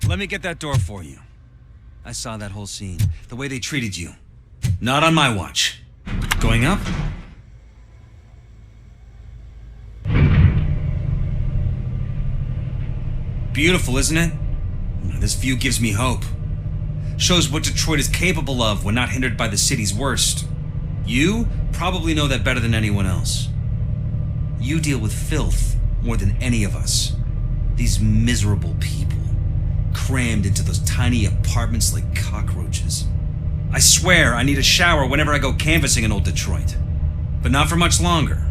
Let me get that door for you. I saw that whole scene. The way they treated you. Not on my watch. Going up? Beautiful, isn't it? This view gives me hope. Shows what Detroit is capable of when not hindered by the city's worst. You probably know that better than anyone else. You deal with filth more than any of us. These miserable people, crammed into those tiny apartments like cockroaches. I swear I need a shower whenever I go canvassing in old Detroit. But not for much longer.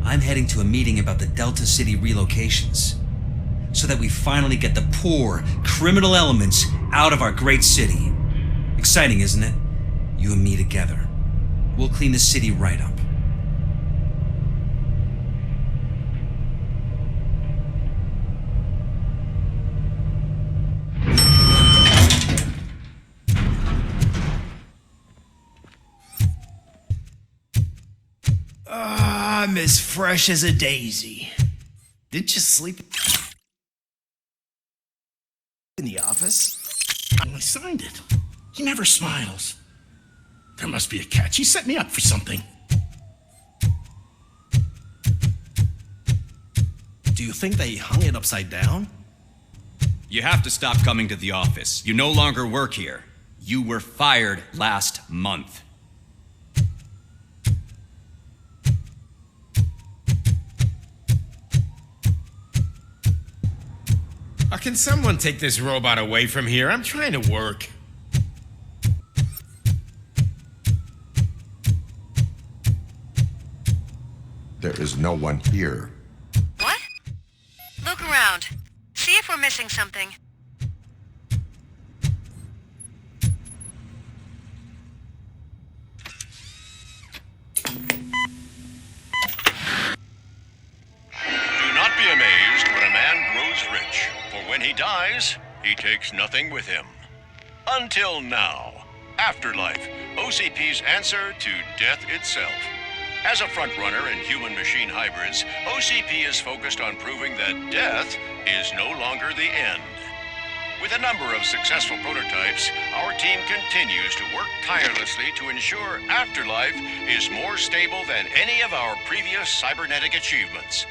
I'm heading to a meeting about the Delta City relocations, so that we finally get the poor, criminal elements out of our great city. Exciting, isn't it? You and me together. We'll clean the city right up. I'm as fresh as a daisy. Didn't you sleep in the office? I signed it. He never smiles. There must be a catch. He set me up for something. Do you think they hung it upside down? You have to stop coming to the office. You no longer work here. You were fired last month. Can someone take this robot away from here? I'm trying to work. There is no one here. What? Look around. See if we're missing something. Do not be amazed when a man grows rich, for when he dies, he takes nothing with him. Until now. Afterlife, OCP's answer to death itself. As a frontrunner in human-machine hybrids, OCP is focused on proving that death is no longer the end. With a number of successful prototypes, our team continues to work tirelessly to ensure Afterlife is more stable than any of our previous cybernetic achievements.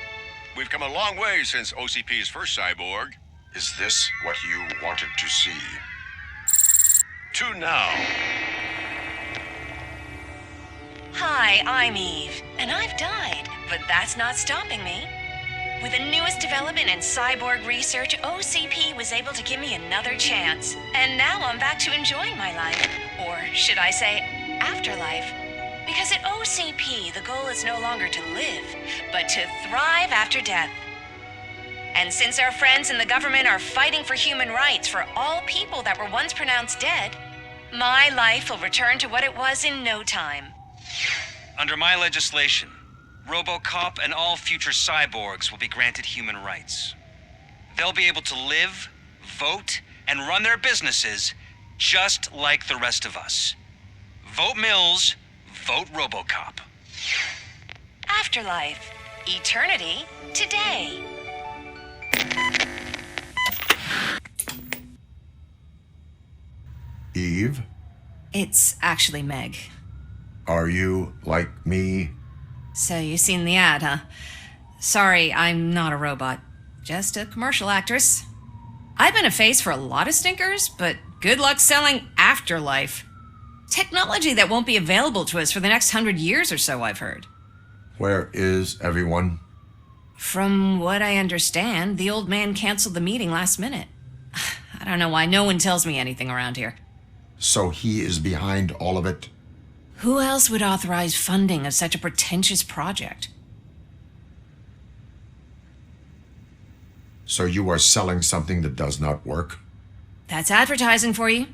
We've come a long way since OCP's first cyborg. Is this what you wanted to see? To now. Hi, I'm Eve, and I've died, but that's not stopping me. With the newest development in cyborg research, OCP was able to give me another chance. And now I'm back to enjoying my life. Or should I say, afterlife. Because at OCP, the goal is no longer to live, but to thrive after death. And since our friends in the government are fighting for human rights for all people that were once pronounced dead, my life will return to what it was in no time. Under my legislation, Robocop and all future cyborgs will be granted human rights. They'll be able to live, vote, and run their businesses just like the rest of us. Vote Mills, vote Robocop. Afterlife. Eternity. Today. Eve, It's actually Meg. are you like me? So you've seen the ad, huh? Sorry, I'm not a robot. Just a commercial actress. I've been a face for a lot of stinkers, but good luck selling Afterlife. Technology that won't be available to us for the next 100 years or so, I've heard. Where is everyone? From what I understand, the old man canceled the meeting last minute. I don't know why no one tells me anything around here. So he is behind all of it? Who else would authorize funding of such a pretentious project? So you are selling something that does not work? That's advertising for you.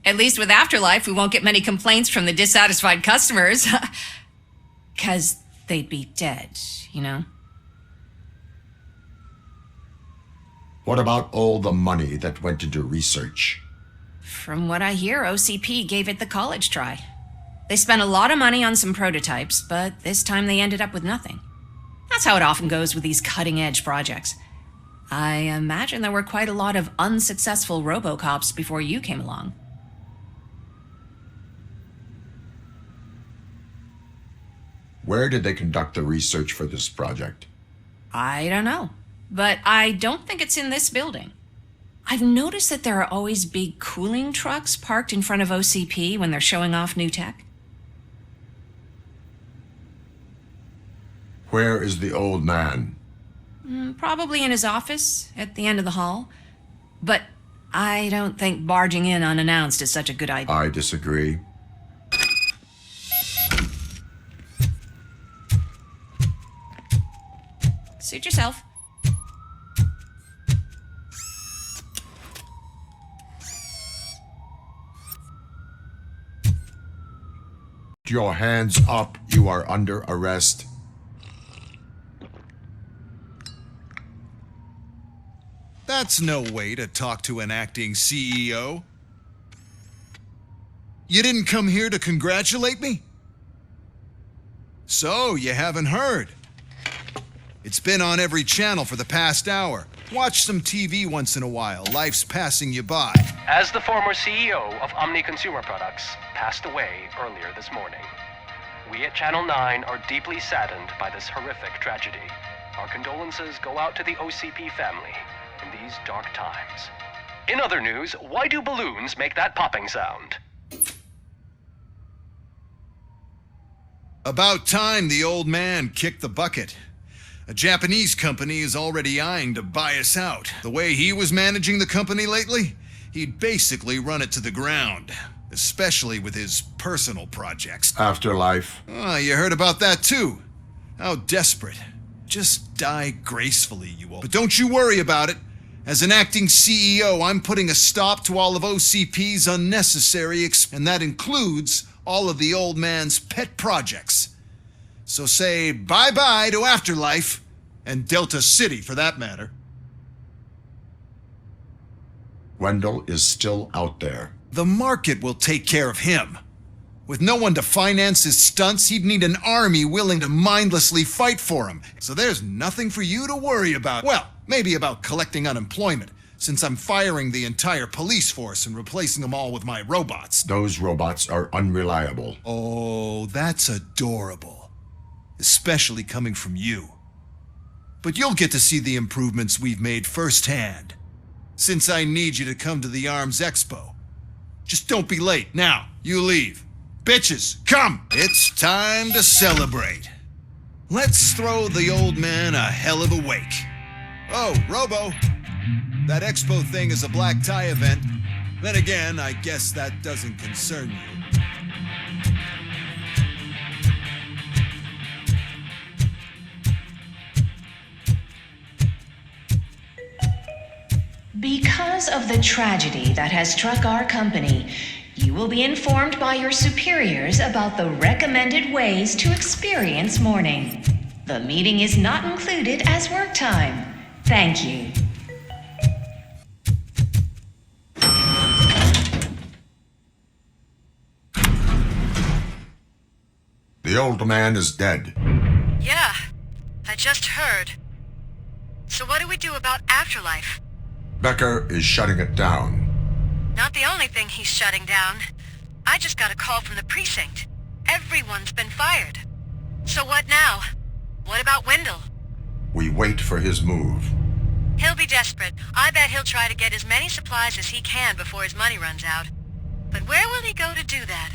At least with Afterlife, we won't get many complaints from the dissatisfied customers. 'Cause they'd be dead, you know? What about all the money that went into research? From what I hear, OCP gave it the college try. They spent a lot of money on some prototypes, but this time they ended up with nothing. That's how it often goes with these cutting-edge projects. I imagine there were quite a lot of unsuccessful Robocops before you came along. Where did they conduct the research for this project? I don't know, but I don't think it's in this building. I've noticed that there are always big cooling trucks parked in front of OCP when they're showing off new tech. Where is the old man? Probably in his office at the end of the hall. But I don't think barging in unannounced is such a good idea. I disagree. Suit yourself. Your hands up. You are under arrest. That's no way to talk to an acting CEO. You didn't come here to congratulate me? So, you haven't heard. It's been on every channel for the past hour. Watch some TV once in a while. Life's passing you by. As the former CEO of Omni Consumer Products passed away earlier this morning, we at Channel 9 are deeply saddened by this horrific tragedy. Our condolences go out to the OCP family in these dark times. In other news, why do balloons make that popping sound? About time the old man kicked the bucket. A Japanese company is already eyeing to buy us out. The way he was managing the company lately, he'd basically run it to the ground. Especially with his personal projects. Afterlife. Oh, you heard about that too. How desperate. Just die gracefully, you all. But don't you worry about it. As an acting CEO, I'm putting a stop to all of OCP's unnecessary and that includes all of the old man's pet projects. So say bye-bye to Afterlife, and Delta City for that matter. Wendell is still out there. The market will take care of him. With no one to finance his stunts, he'd need an army willing to mindlessly fight for him. So there's nothing for you to worry about. Well, maybe about collecting unemployment, since I'm firing the entire police force and replacing them all with my robots. Those robots are unreliable. Oh, that's adorable. Especially coming from you. But you'll get to see the improvements we've made firsthand. Since I need you to come to the ARMS Expo. Just don't be late. Now, you leave. Bitches, come! It's time to celebrate. Let's throw the old man a hell of a wake. Oh, Robo, that expo thing is a black tie event. Then again, I guess that doesn't concern you. Because of the tragedy that has struck our company, you will be informed by your superiors about the recommended ways to experience mourning. The meeting is not included as work time. Thank you. The old man is dead. Yeah, I just heard. So what do we do about Afterlife? Becker is shutting it down. Not the only thing he's shutting down. I just got a call from the precinct. Everyone's been fired. So what now? What about Wendell? We wait for his move. He'll be desperate. I bet he'll try to get as many supplies as he can before his money runs out. But where will he go to do that?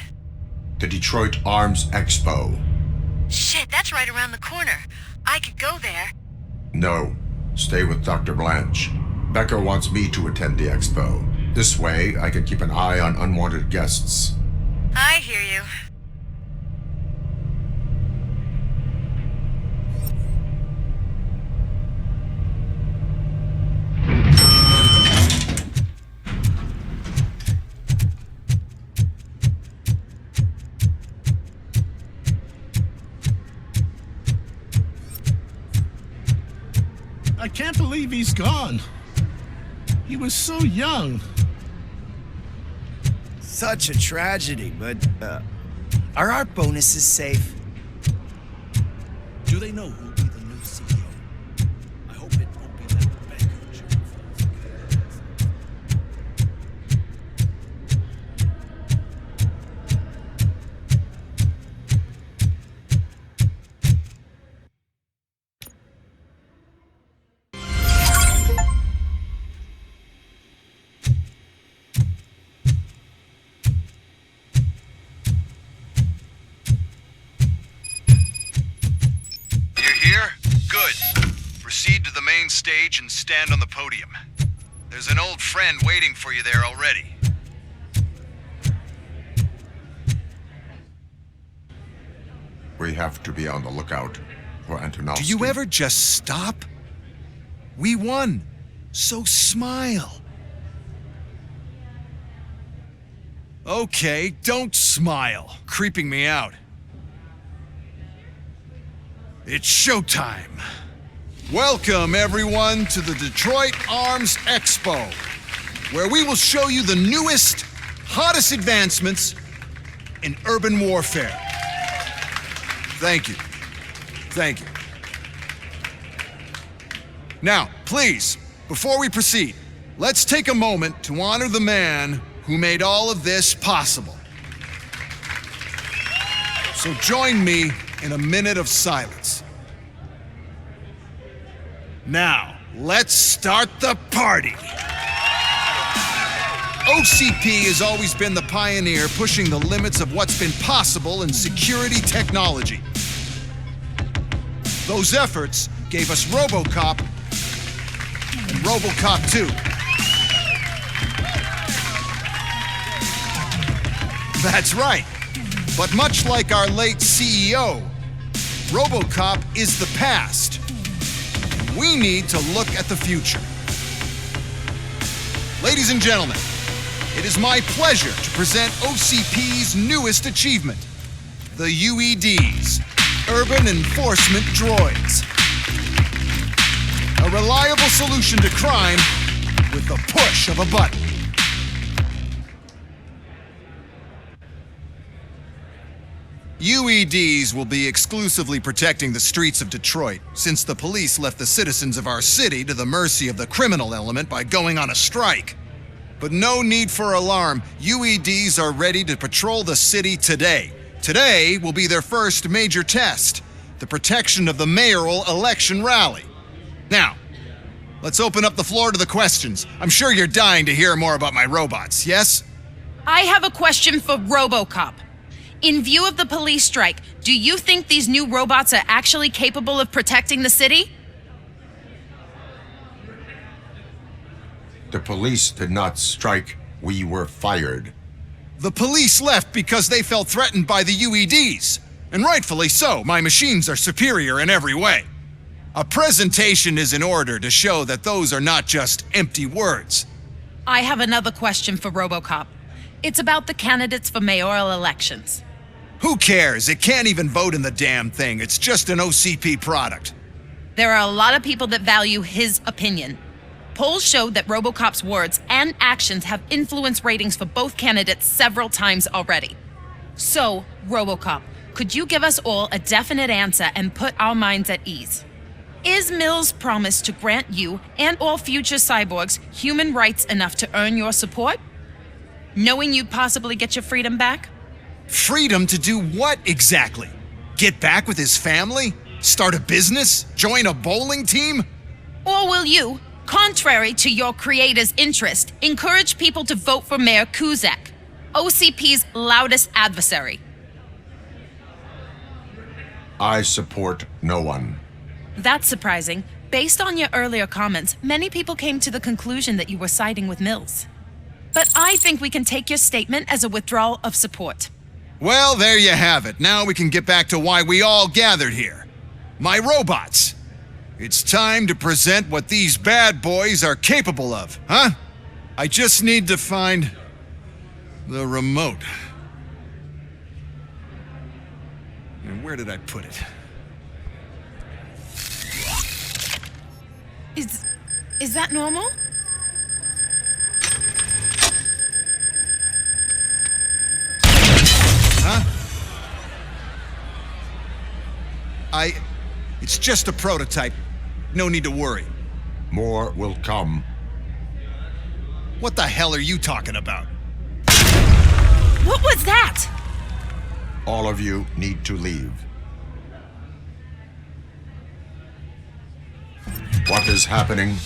The Detroit Arms Expo. Shit, that's right around the corner. I could go there. No, stay with Dr. Blanche. Becker wants me to attend the expo. This way, I can keep an eye on unwanted guests. I hear you. I can't believe he's gone. He was so young. Such a tragedy, but, are our bonuses safe? Do they know who'll be the new CEO? I hope it won't be that Becker. proceed to the main stage and stand on the podium. There's an old friend waiting for you there already. We have to be on the lookout for Antonovsky. Do you ever just stop? We won, so smile. Okay, don't smile. Creeping me out. It's showtime. Welcome, everyone, to the Detroit Arms Expo, where we will show you the newest, hottest advancements in urban warfare. Thank you. Thank you. Now, please, before we proceed, let's take a moment to honor the man who made all of this possible. So join me in a minute of silence. Now, let's start the party. OCP has always been the pioneer pushing the limits of what's been possible in security technology. Those efforts gave us Robocop and Robocop 2. That's right. But much like our late CEO, Robocop is the past. We need to look at the future. Ladies and gentlemen, it is my pleasure to present OCP's newest achievement, the UEDs, Urban Enforcement Droids. A reliable solution to crime with the push of a button. UEDs will be exclusively protecting the streets of Detroit, since the police left the citizens of our city to the mercy of the criminal element by going on a strike. But no need for alarm. UEDs are ready to patrol the city today. Today will be their first major test, the protection of the mayoral election rally. Now, let's open up the floor to the questions. I'm sure you're dying to hear more about my robots, yes? I have a question for Robocop. In view of the police strike, do you think these new robots are actually capable of protecting the city? The police did not strike. We were fired. The police left because they felt threatened by the UEDs. And rightfully so. My machines are superior in every way. A presentation is in order to show that those are not just empty words. I have another question for Robocop. It's about the candidates for mayoral elections. Who cares? It can't even vote in the damn thing. It's just an OCP product. There are a lot of people that value his opinion. Polls show that Robocop's words and actions have influenced ratings for both candidates several times already. So, Robocop, could you give us all a definite answer and put our minds at ease? Is Mills' promise to grant you and all future cyborgs human rights enough to earn your support? Knowing you'd possibly get your freedom back? Freedom to do what exactly? Get back with his family? Start a business? Join a bowling team? Or will you, contrary to your creator's interest, encourage people to vote for Mayor Kuzak, OCP's loudest adversary? I support no one. That's surprising. Based on your earlier comments, many people came to the conclusion that you were siding with Mills. But I think we can take your statement as a withdrawal of support. Well, there you have it. Now we can get back to why we all gathered here. My robots. It's time to present what these bad boys are capable of, huh? I just need to find the remote. And where did I put it? Is that normal? Huh? It's just a prototype. No need to worry. More will come. What the hell are you talking about? What was that? All of you need to leave. What is happening?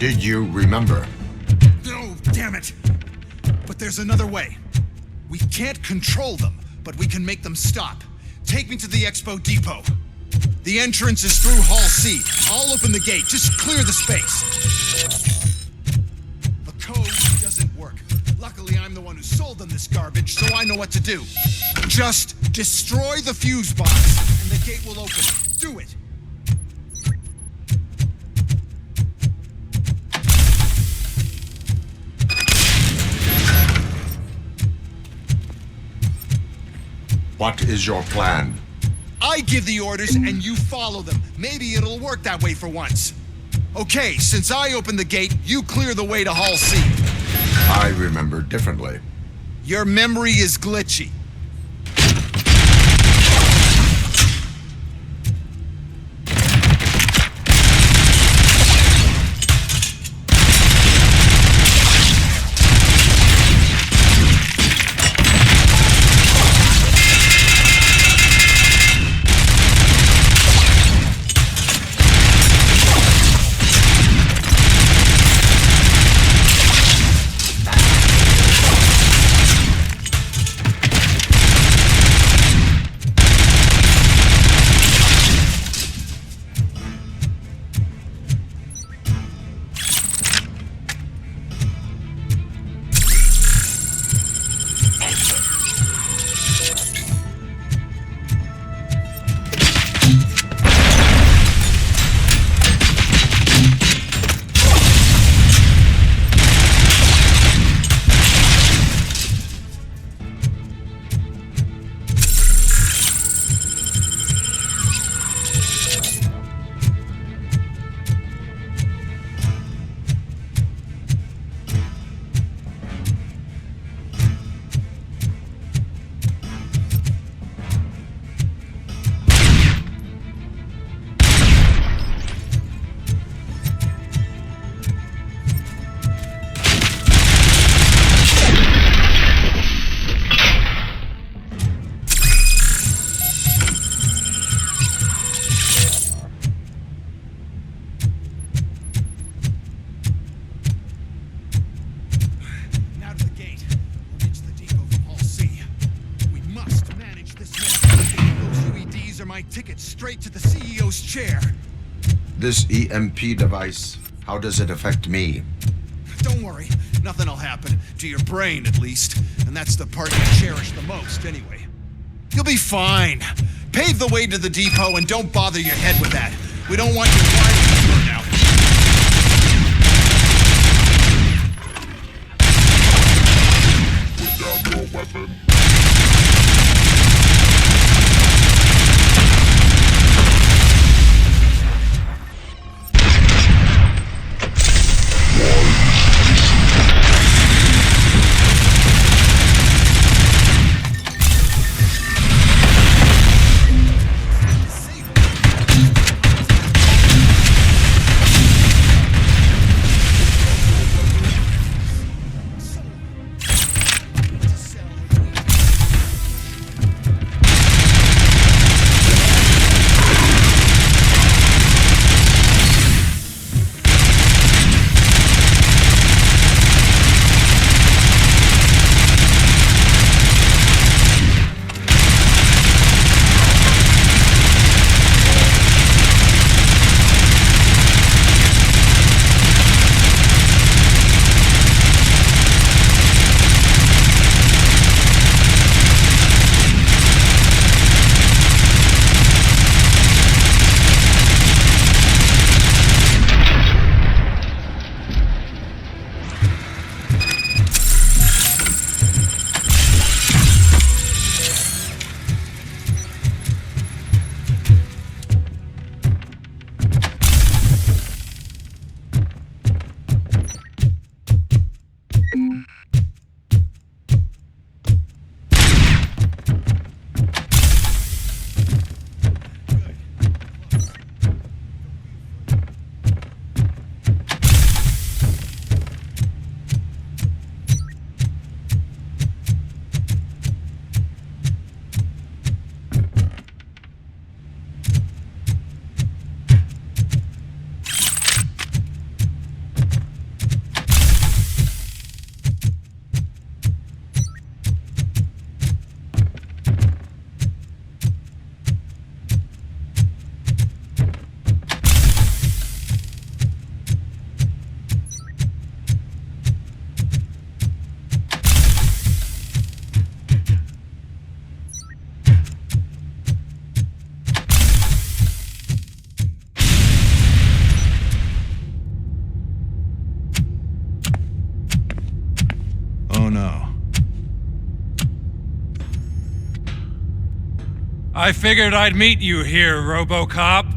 Did you remember? No, damn it! But there's another way. We can't control them, but we can make them stop. Take me to the Expo Depot. The entrance is through Hall C. I'll open the gate. Just clear the space. The code doesn't work. Luckily, I'm the one who sold them this garbage, so I know what to do. Just destroy the fuse box, and the gate will open. Do it! What is your plan? I give the orders and you follow them. Maybe it'll work that way for once. Okay, since I opened the gate, you clear the way to Hall C. I remember differently. Your memory is glitchy. Straight to the CEO's chair. This EMP device, how does it affect me? Don't worry, nothing will happen. To your brain, at least. And that's the part you cherish the most, anyway. You'll be fine. Pave the way to the depot and don't bother your head with that. We don't want your wires to burn out. Put down your weapon. I figured I'd meet you here, Robocop.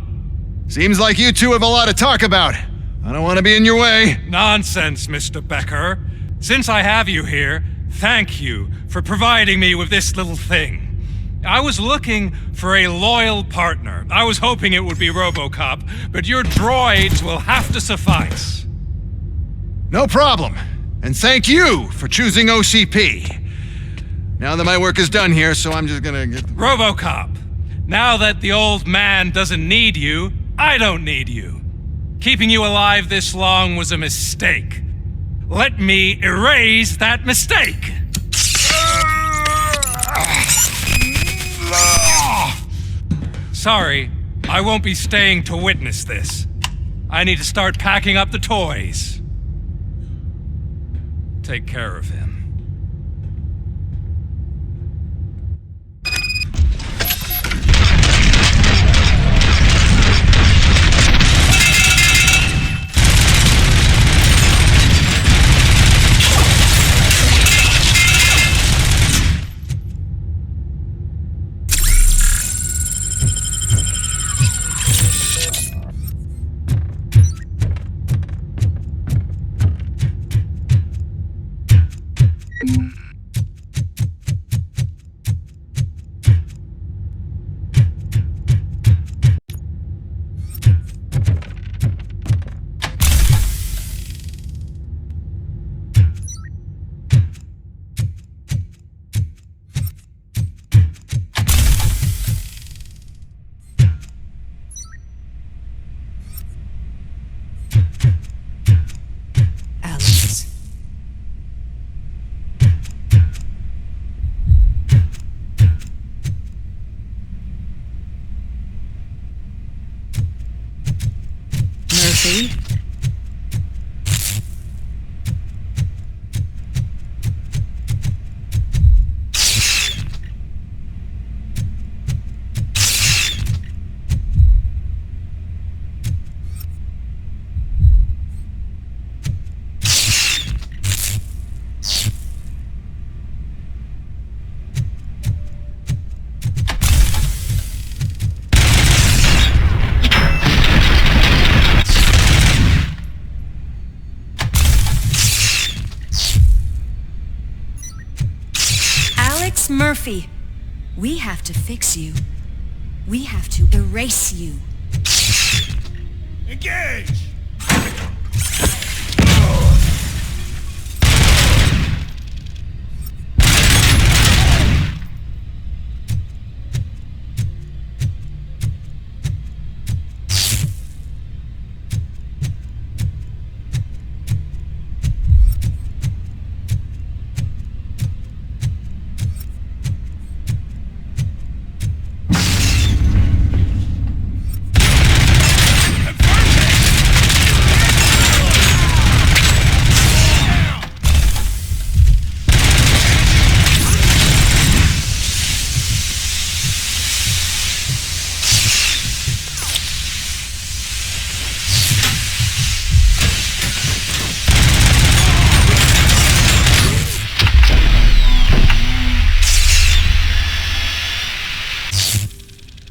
Seems like you two have a lot to talk about. I don't want to be in your way. Nonsense, Mr. Becker. Since I have you here, thank you for providing me with this little thing. I was looking for a loyal partner. I was hoping it would be Robocop, but your droids will have to suffice. No problem. And thank you for choosing OCP. Now that my work is done here, so I'm just gonna get... Robocop, now that the old man doesn't need you, I don't need you. Keeping you alive this long was a mistake. Let me erase that mistake. Sorry, I won't be staying to witness this. I need to start packing up the toys. Take care of him. Murphy? Murphy, we have to fix you. We have to erase you. Engage!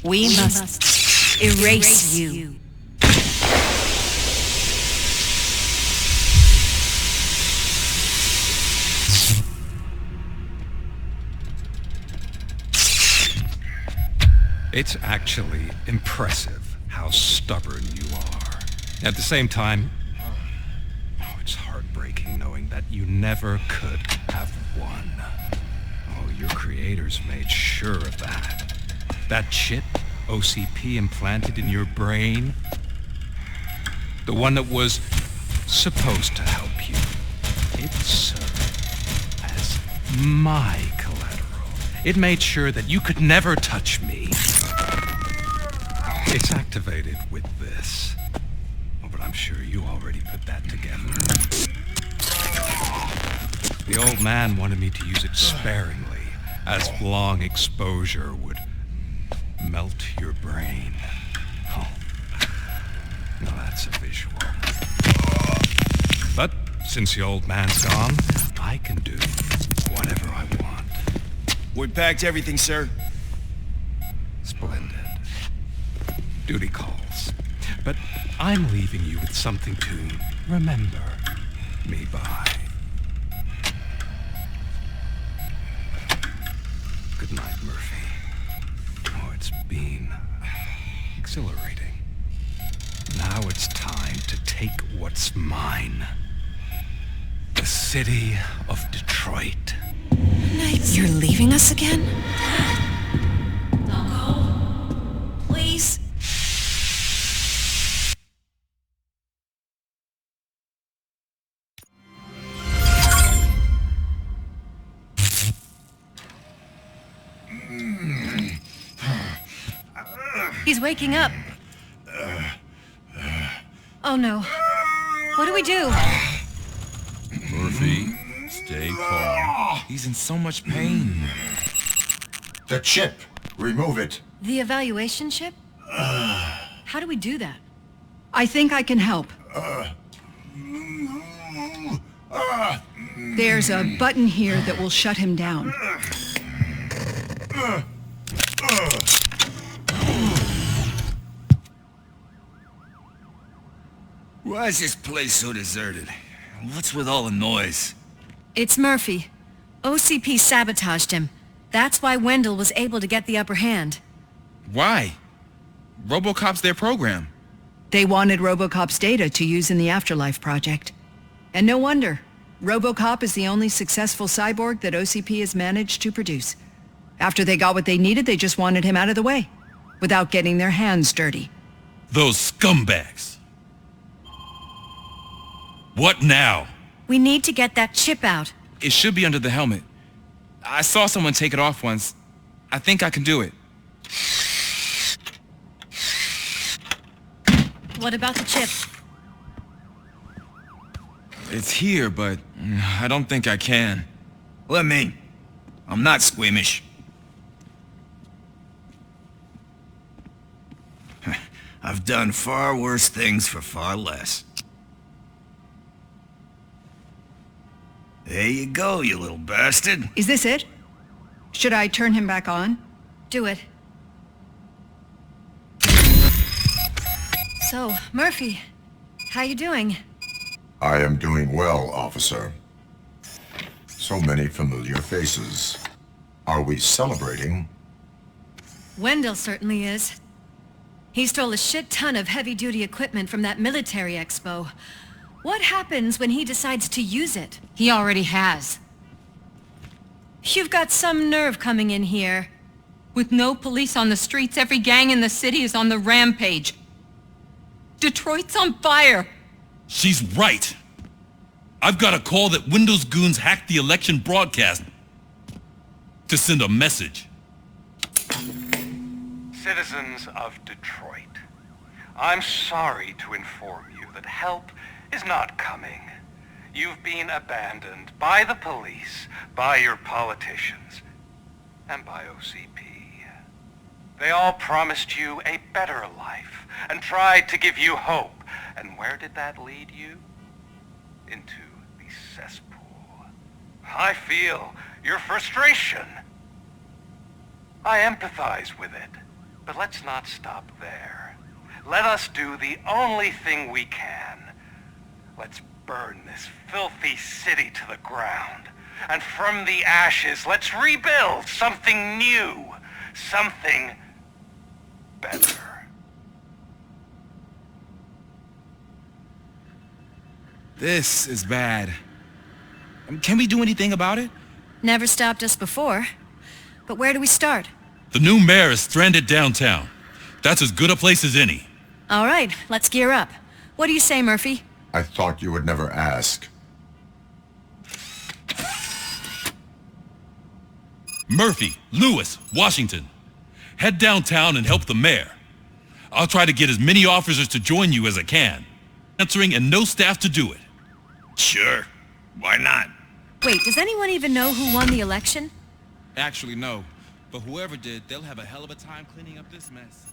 We must erase you. It's actually impressive how stubborn you are. At the same time, it's heartbreaking knowing that you never could have won. Oh, your creators made sure of that. That chip OCP implanted in your brain, the one that was supposed to help you, it served as my collateral. It made sure that you could never touch me. It's activated with this. Oh, but I'm sure you already put that together. The old man wanted me to use it sparingly, as long exposure would melt your brain. Oh, now that's a visual. But since the old man's gone, I can do whatever I want. We packed everything, sir. Splendid. Duty calls. But I'm leaving you with something to remember me by. Good night, Murphy. Oh, it's been exhilarating. Now it's time to take what's mine. The city of Detroit. You're leaving us again? Don't go. Please. He's waking up. Oh no. What do we do? Murphy, stay calm. He's in so much pain. The chip. Remove it. The evaluation chip? How do we do that? I think I can help. There's a button here that will shut him down. Why is this place so deserted? What's with all the noise? It's Murphy. OCP sabotaged him. That's why Wendell was able to get the upper hand. Why? Robocop's their program. They wanted Robocop's data to use in the Afterlife project. And no wonder. Robocop is the only successful cyborg that OCP has managed to produce. After they got what they needed, they just wanted him out of the way, without getting their hands dirty. Those scumbags. What now? We need to get that chip out. It should be under the helmet. I saw someone take it off once. I think I can do it. What about the chip? It's here, but I don't think I can. Let me. I'm not squeamish. I've done far worse things for far less. There you go, you little bastard. Is this it? Should I turn him back on? Do it. So, Murphy, how you doing? I am doing well, officer. So many familiar faces. Are we celebrating? Wendell certainly is. He stole a shit ton of heavy-duty equipment from that military expo. What happens when he decides to use it? He already has. You've got some nerve coming in here. With no police on the streets, every gang in the city is on the rampage. Detroit's on fire. She's right. I've got a call that Windows goons hacked the election broadcast to send a message. Citizens of Detroit, I'm sorry to inform you that help is not coming. You've been abandoned by the police, by your politicians, and by OCP. They all promised you a better life and tried to give you hope. And where did that lead you? Into the cesspool. I feel your frustration. I empathize with it, but let's not stop there. Let us do the only thing we can. Let's burn this filthy city to the ground. And from the ashes, let's rebuild something new. Something better. This is bad. Can we do anything about it? Never stopped us before. But where do we start? The new mayor is stranded downtown. That's as good a place as any. All right, let's gear up. What do you say, Murphy? I thought you would never ask. Murphy, Lewis, Washington. Head downtown and help the mayor. I'll try to get as many officers to join you as I can. Answering and no staff to do it. Sure. Why not? Wait, does anyone even know who won the election? Actually, no. But whoever did, they'll have a hell of a time cleaning up this mess.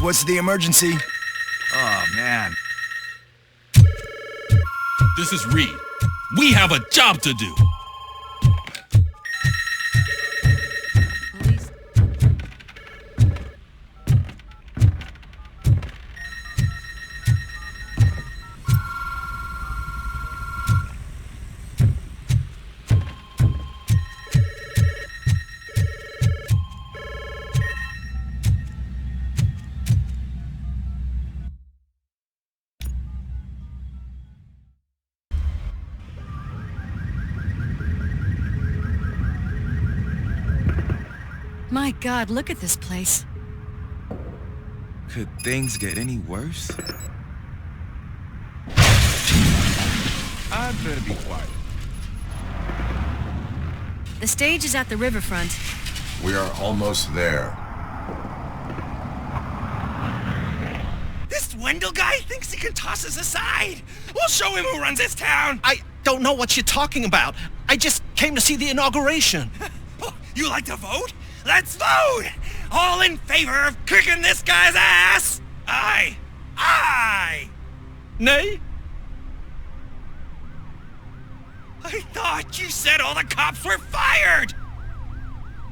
what's the emergency? Oh, man. This is Reed. We have a job to do. My God, look at this place. Could things get any worse? I'd better be quiet. The stage is at the riverfront. We are almost there. This Wendell guy thinks he can toss us aside. We'll show him who runs this town. I don't know what you're talking about. I just came to see the inauguration. You like to vote? Let's vote! All in favor of kicking this guy's ass? Aye. Aye. Nay? I thought you said all the cops were fired!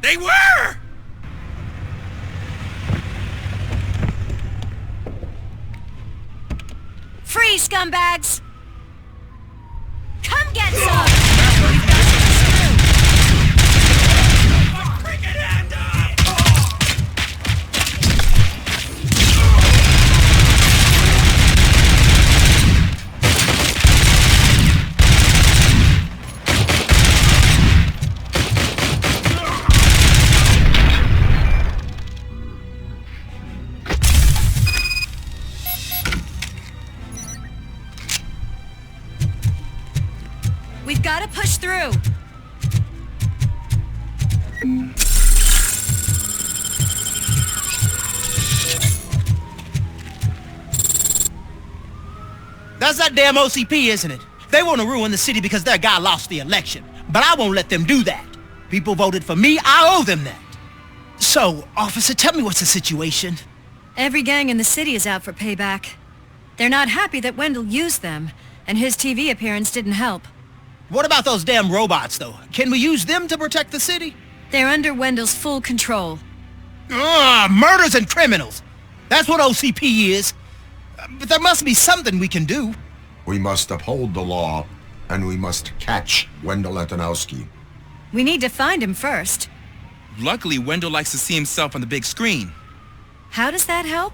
They were! Free, scumbags! Come get some! We've got to push through. That's that damn OCP, isn't it? They want to ruin the city because their guy lost the election. But I won't let them do that. People voted for me, I owe them that. So, officer, tell me what's the situation. Every gang in the city is out for payback. They're not happy that Wendell used them, and his TV appearance didn't help. What about those damn robots, though? Can we use them to protect the city? They're under Wendell's full control. Murders and criminals. That's what OCP is. But there must be something we can do. We must uphold the law, and we must catch Wendell Antonowski. We need to find him first. Luckily, Wendell likes to see himself on the big screen. How does that help?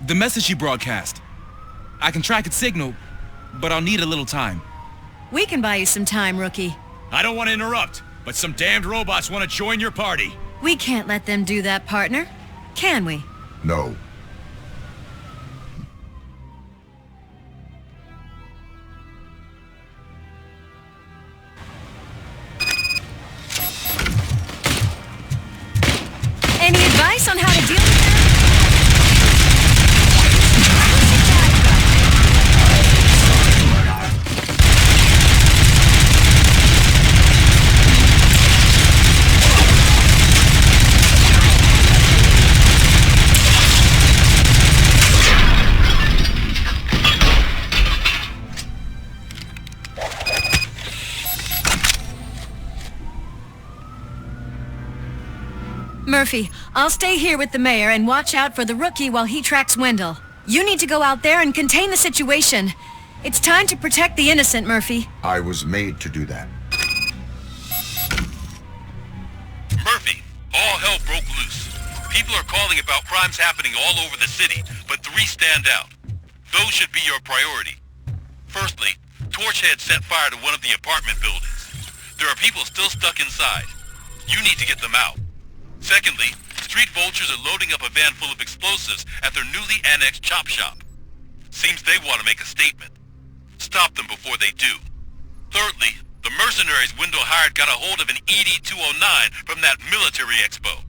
The message you broadcast. I can track its signal, but I'll need a little time. We can buy you some time, rookie. I don't want to interrupt, but some damned robots want to join your party. We can't let them do that, partner. Can we? No. Any advice on how to deal with that? Murphy, I'll stay here with the mayor and watch out for the rookie while he tracks Wendell. You need to go out there and contain the situation. It's time to protect the innocent, Murphy. I was made to do that. Murphy, all hell broke loose. People are calling about crimes happening all over the city, but 3 stand out. Those should be your priority. Firstly, Torchhead set fire to one of the apartment buildings. There are people still stuck inside. You need to get them out. Secondly, street vultures are loading up a van full of explosives at their newly annexed chop shop. Seems they want to make a statement. Stop them before they do. Thirdly, the mercenaries Wendell hired got a hold of an ED-209 from that military expo.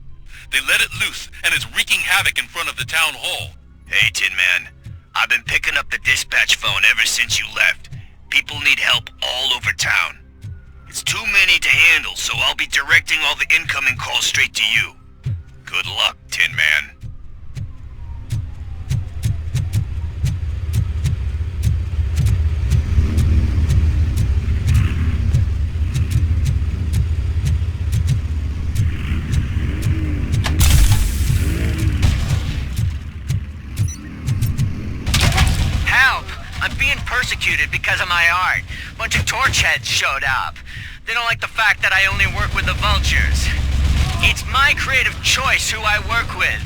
They let it loose and is wreaking havoc in front of the town hall. Hey, Tin Man. I've been picking up the dispatch phone ever since you left. People need help all over town. It's too many to handle, so I'll be directing all the incoming calls straight to you. Good luck, Tin Man. I'm being persecuted because of my art. Bunch of torch heads showed up. They don't like the fact that I only work with the vultures. It's my creative choice who I work with.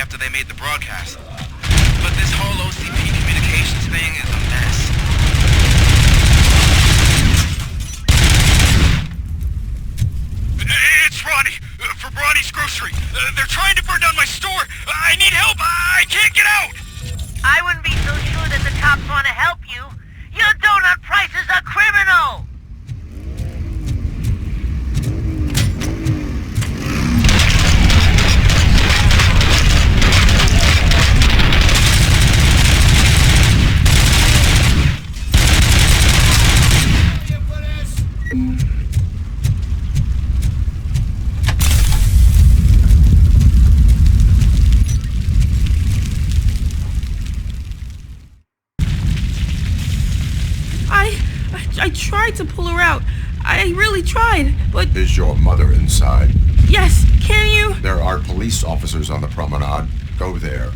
After they made the broadcast. But this whole OCP communications thing is a mess. It's Ronnie, from Ronnie's Grocery. They're trying to burn down my store. I need help. I can't get out. I wouldn't be so sure that the cops want to help you. Your donut price is a criminal. I tried to pull her out. I really tried, but... Is your mother inside? Yes, can you? There are police officers on the promenade. Go there.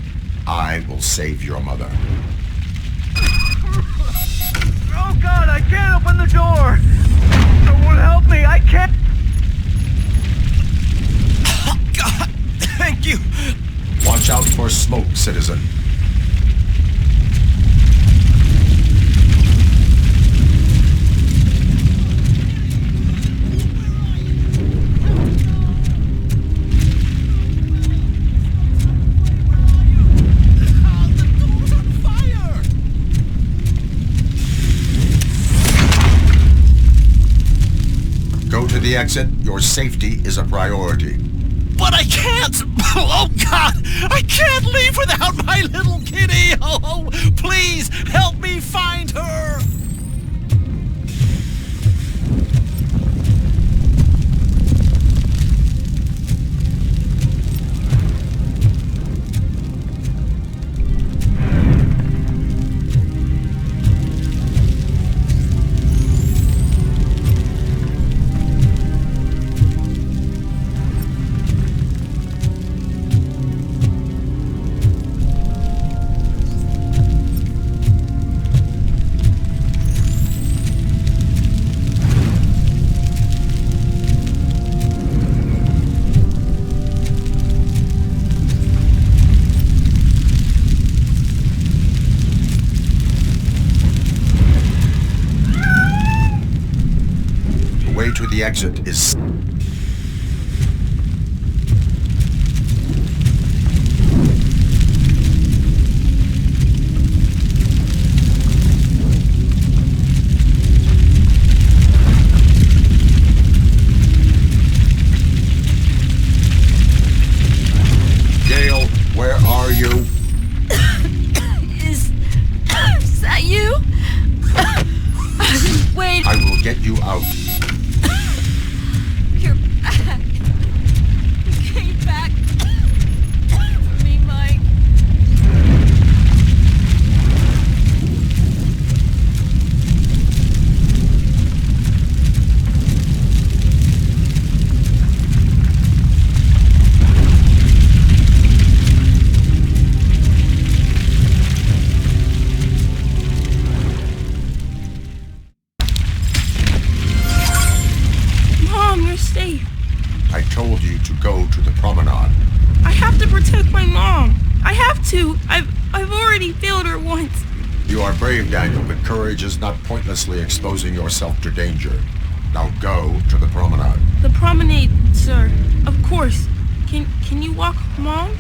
I will save your mother. Oh God, I can't open the door! Someone help me, I can't... Oh God, thank you! Watch out for smoke, citizen. The exit, your safety is a priority. But I can't! Oh God! I can't leave without my little kitty! Oh, please help me find her! The exit is... Gail, where are you? Is that you? Wait. I will get you out. You're back. You came back for me, Mike. You are brave, Daniel, but courage is not pointlessly exposing yourself to danger. Now go to the promenade. The promenade, sir. Of course. Can you walk, Mom?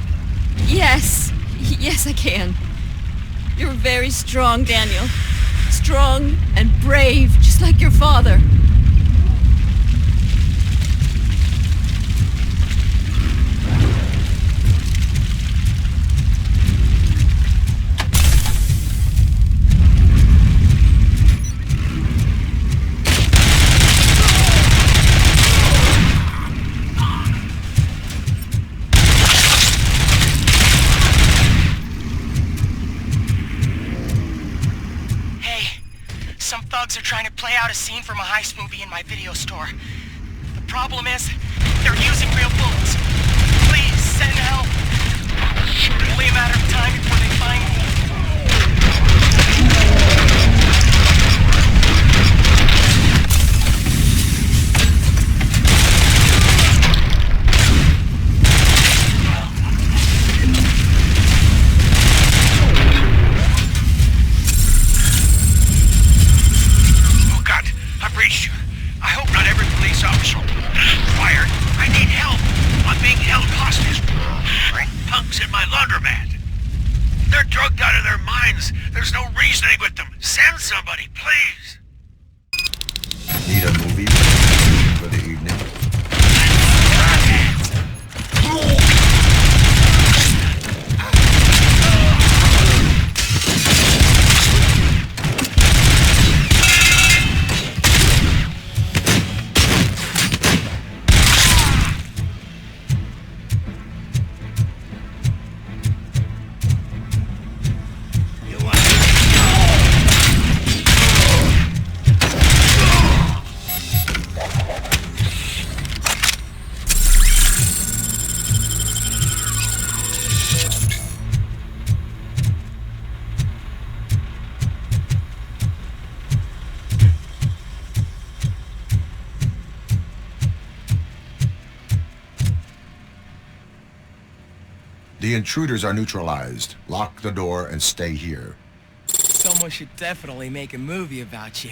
Yes. Yes, I can. You're very strong, Daniel. Strong and brave, just like your father. Are trying to play out a scene from a heist movie in my video store. The problem is, they're using real bullets. Please, send help. It's only a matter of time before they find me. There's no reasoning with them. Send somebody, please. Need a movie for the evening? The intruders are neutralized. Lock the door and stay here. Someone should definitely make a movie about you.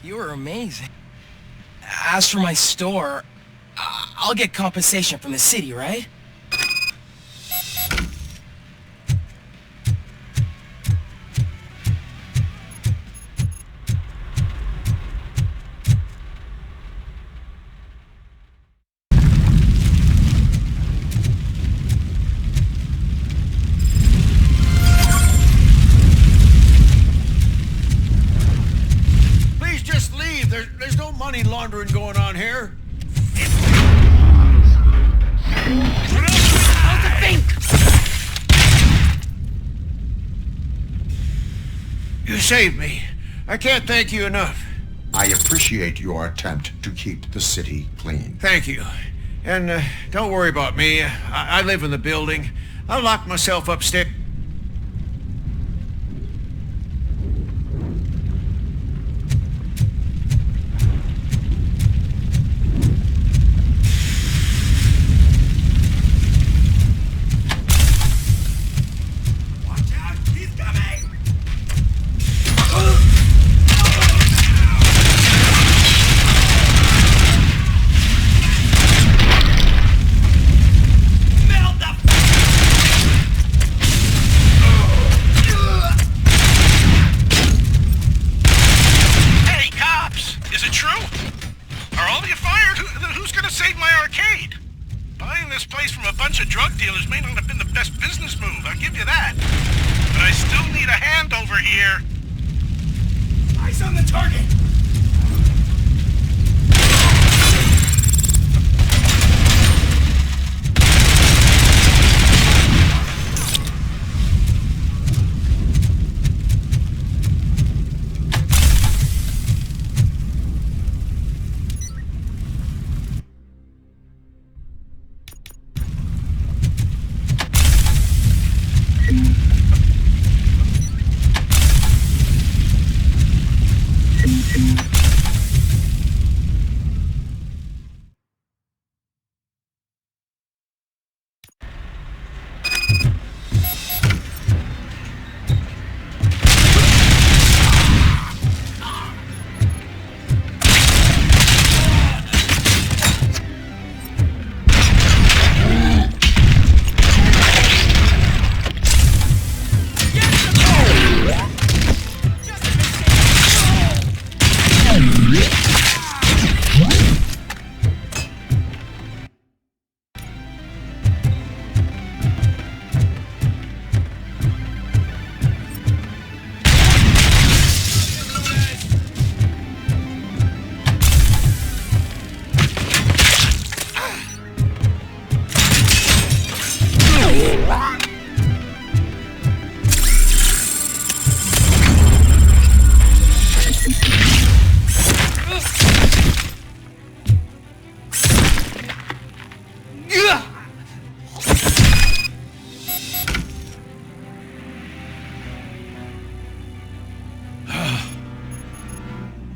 You were amazing. As for my store, I'll get compensation from the city, right? There's no money laundering going on here. How to think? You saved me. I can't thank you enough. I appreciate your attempt to keep the city clean. Thank you. And don't worry about me. I live in the building. I'll lock myself upstairs.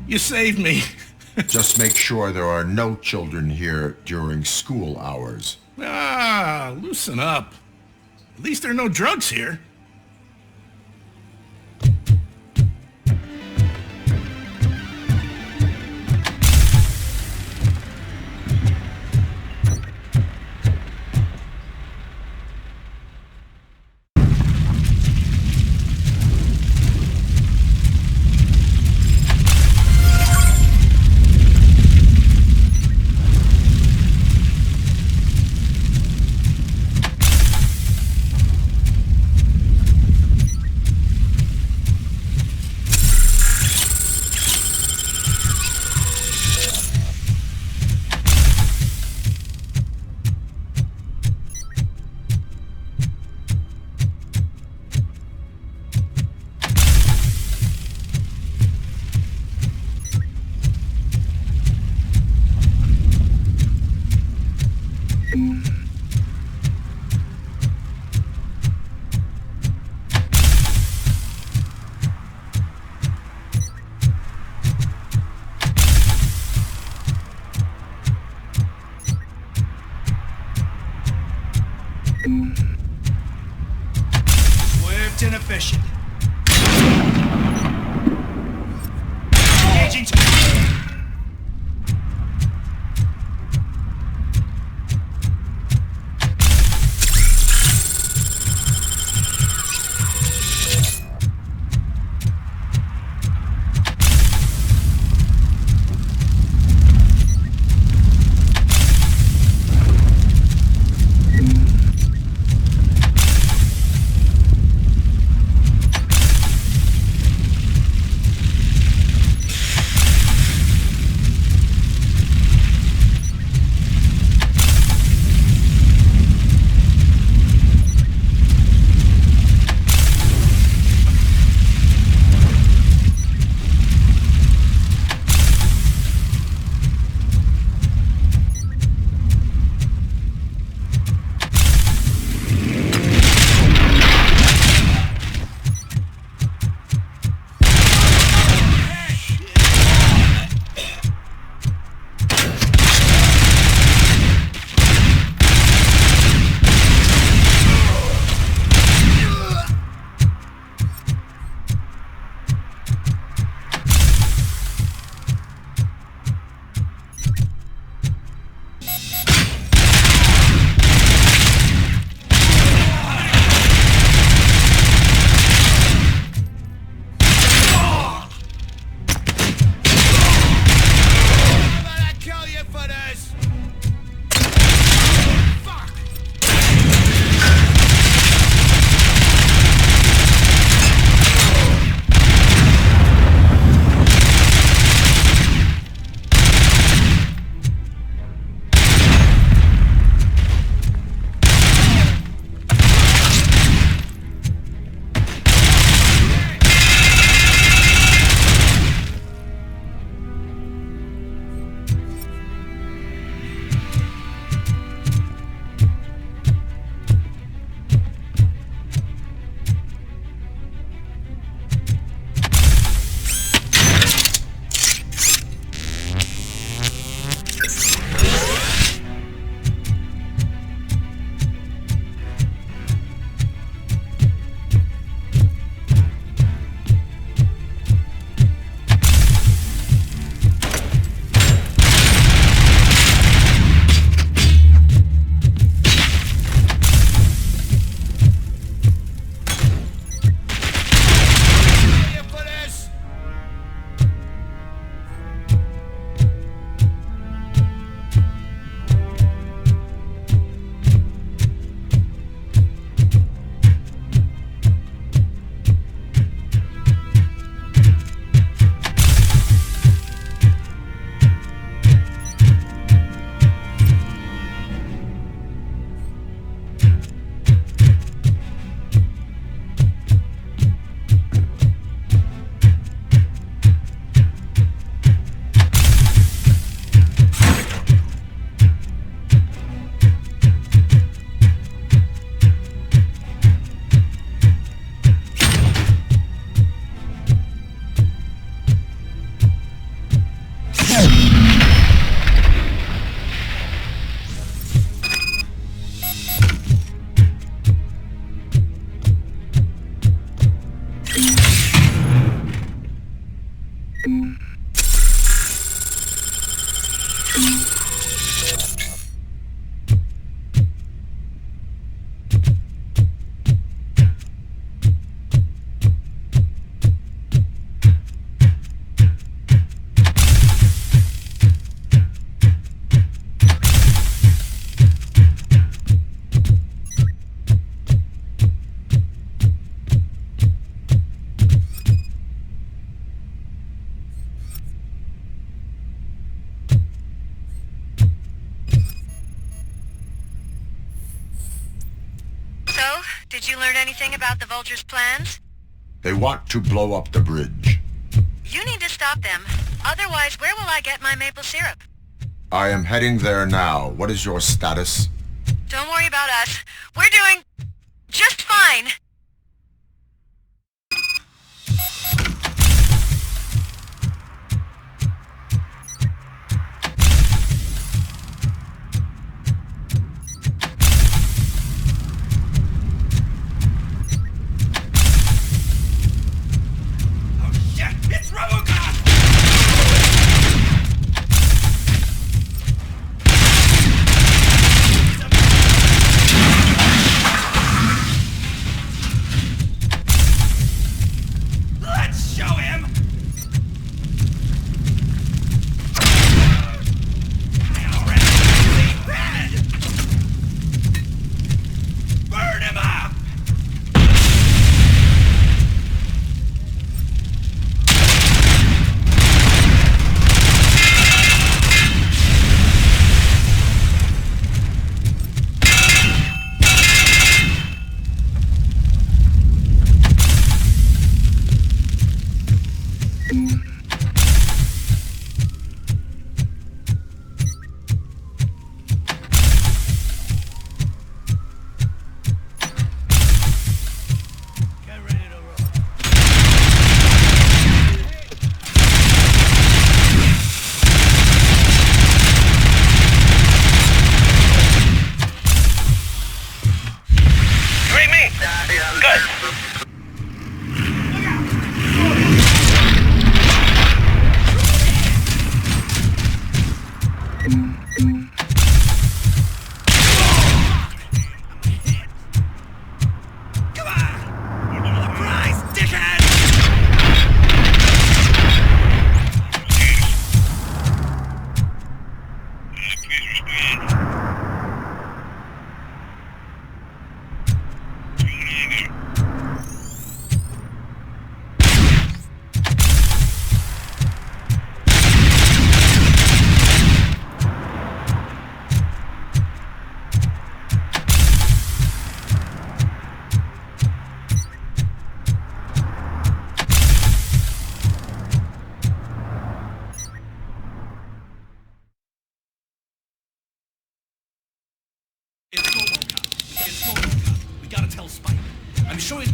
You saved me. Just make sure there are no children here during school hours. Ah, loosen up. At least there are no drugs here. Swift and efficient. Engaging Did you learn anything about the Vulture's plans? They want to blow up the bridge. You need to stop them. Otherwise, where will I get my maple syrup? I am heading there now. What is your status? Don't worry about us. We're doing just fine. It's Robocop! Let's show him! I already see red! Burn him up! It's Robocop. It's Robocop. We gotta tell Spike. I'm sure it...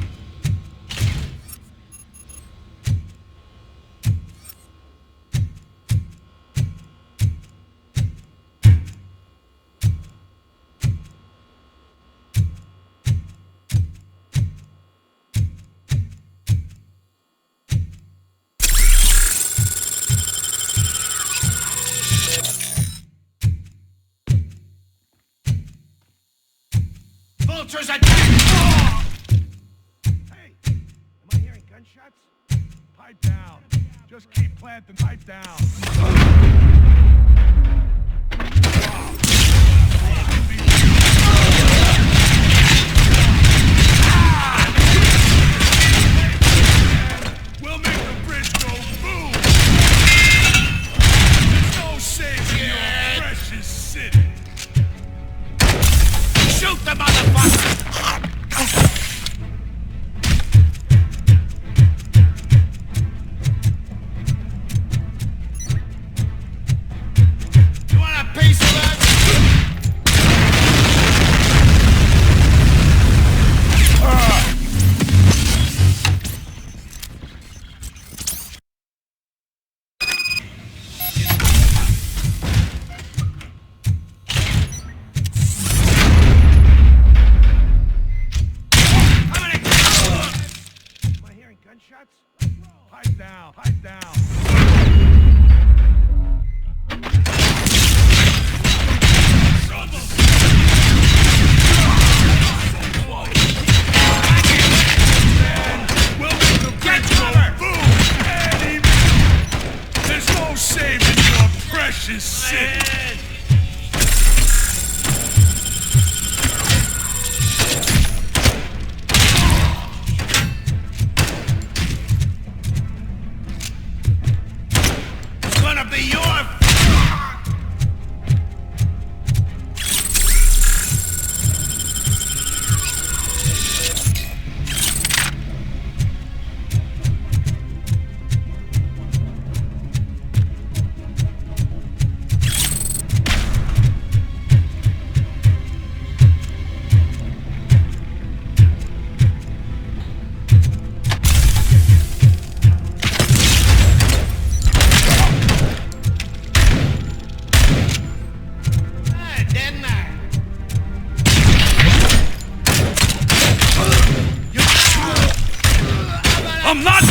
Vultures attack! Hey, am I hearing gunshots? Pipe down. Just keep planting. Pipe down. We'll make the bridge go boom! There's no saving your precious city. Shoot the motherfucker! You want a piece of that? Gunshots? Pipe down, pipe down. We'll make the bridge go boom! There's no saving your precious city. Be your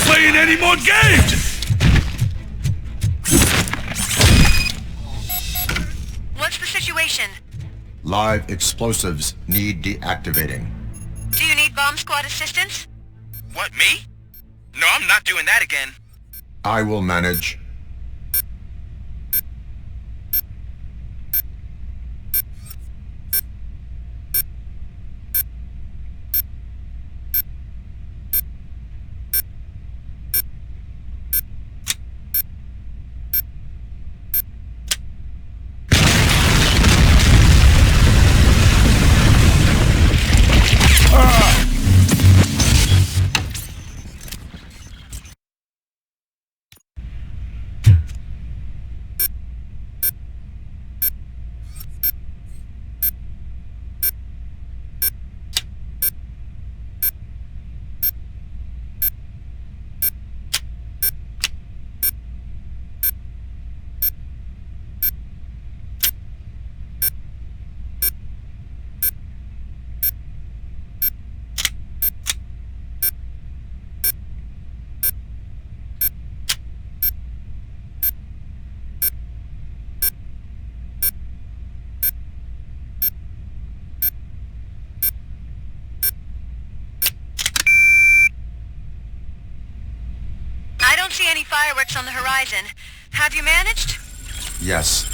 playing any more games! What's the situation? Live explosives need deactivating. Do you need bomb squad assistance? What, me? No, I'm not doing that again. I will manage. I don't see any fireworks on the horizon. Have you managed? Yes.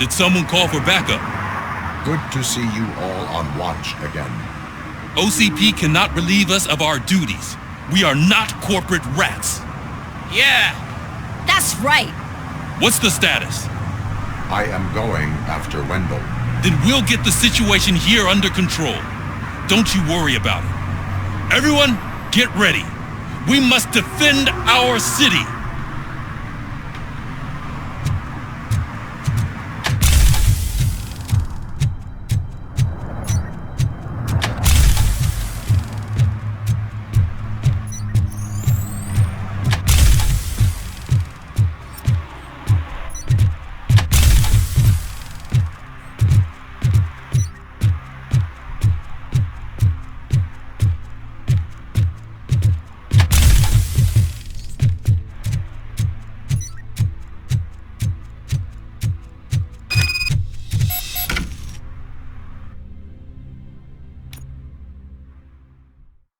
Did someone call for backup? Good to see you all on watch again. OCP cannot relieve us of our duties. We are not corporate rats. Yeah. That's right. What's the status? I am going after Wendell. Then we'll get the situation here under control. Don't you worry about it. Everyone, get ready. We must defend our city.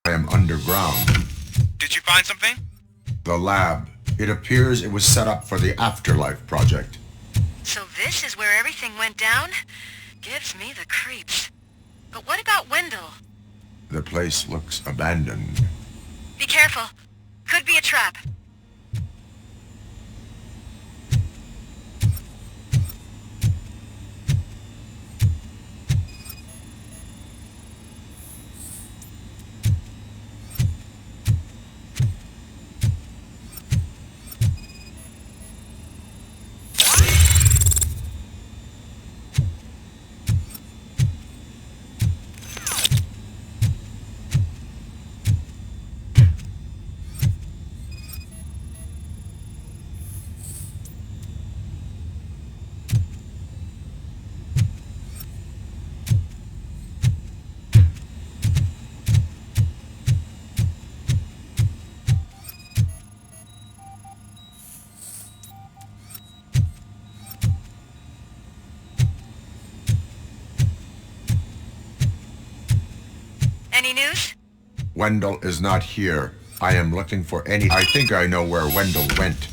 I am underground. Did you find something? The lab. It appears it was set up for the Afterlife project. So this is where everything went down? Gives me the creeps. But what about Wendell? The place looks abandoned. Be careful. Could be a trap. Any news? Wendell is not here. I am looking for any... I think I know where Wendell went.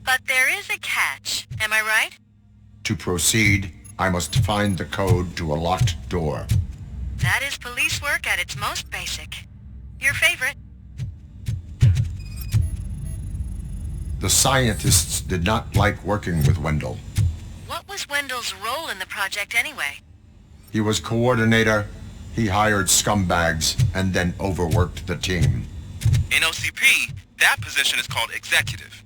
But there is a catch. Am I right? To proceed, I must find the code to a locked door. That is police work at its most basic. Your favorite. The scientists did not like working with Wendell. What was Wendell's role in the project anyway? He was coordinator, he hired scumbags, and then overworked the team. In OCP, that position is called executive.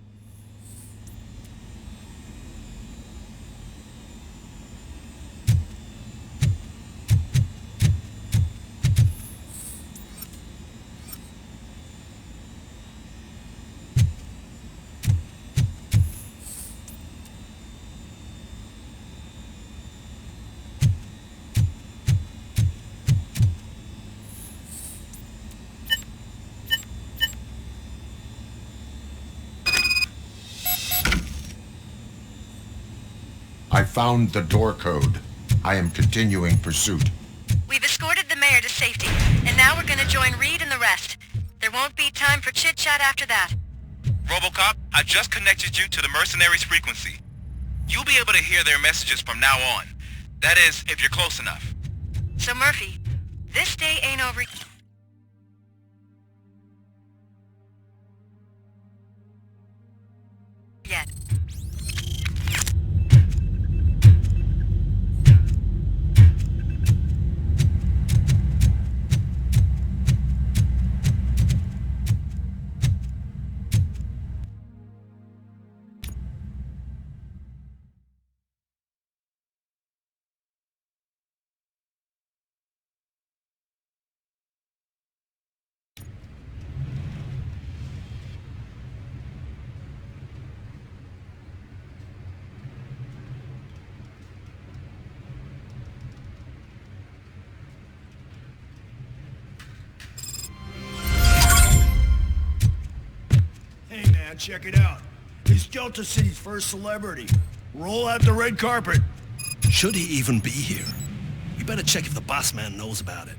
I found the door code. I am continuing pursuit. We've escorted the mayor to safety, and now we're gonna join Reed and the rest. There won't be time for chit-chat after that. Robocop, I just connected you to the mercenaries' frequency. You'll be able to hear their messages from now on. That is, if you're close enough. So Murphy, this day ain't over yet. Hey man, check it out. He's Delta City's first celebrity. Roll out the red carpet. Should he even be here? We better check if the boss man knows about it.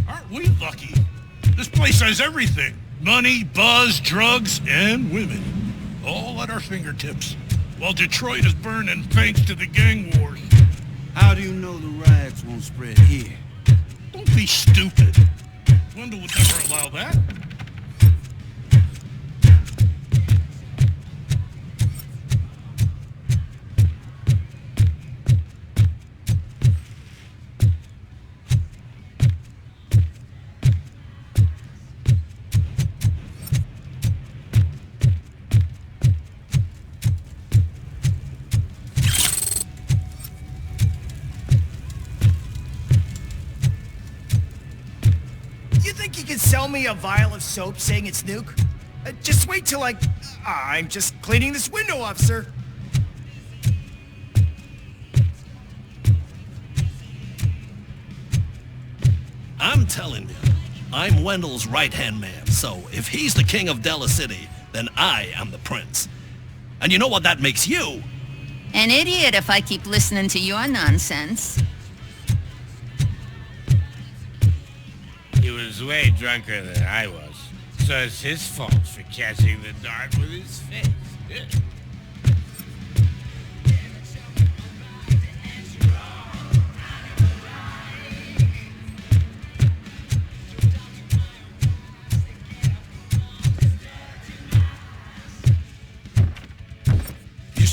Aren't we lucky? This place has everything. Money, buzz, drugs, and women. All at our fingertips. While Detroit is burning thanks to the gang wars. How do you know the riots won't spread here? Don't be stupid. Wendell would never allow that. Sell me a vial of soap saying it's nuke? Just wait till I'm just cleaning this window off, sir. I'm telling you, I'm Wendell's right-hand man, so if he's the king of Della City, then I am the prince. And you know what that makes you? An idiot if I keep listening to your nonsense. He was way drunker than I was, so it's his fault for catching the dart with his face.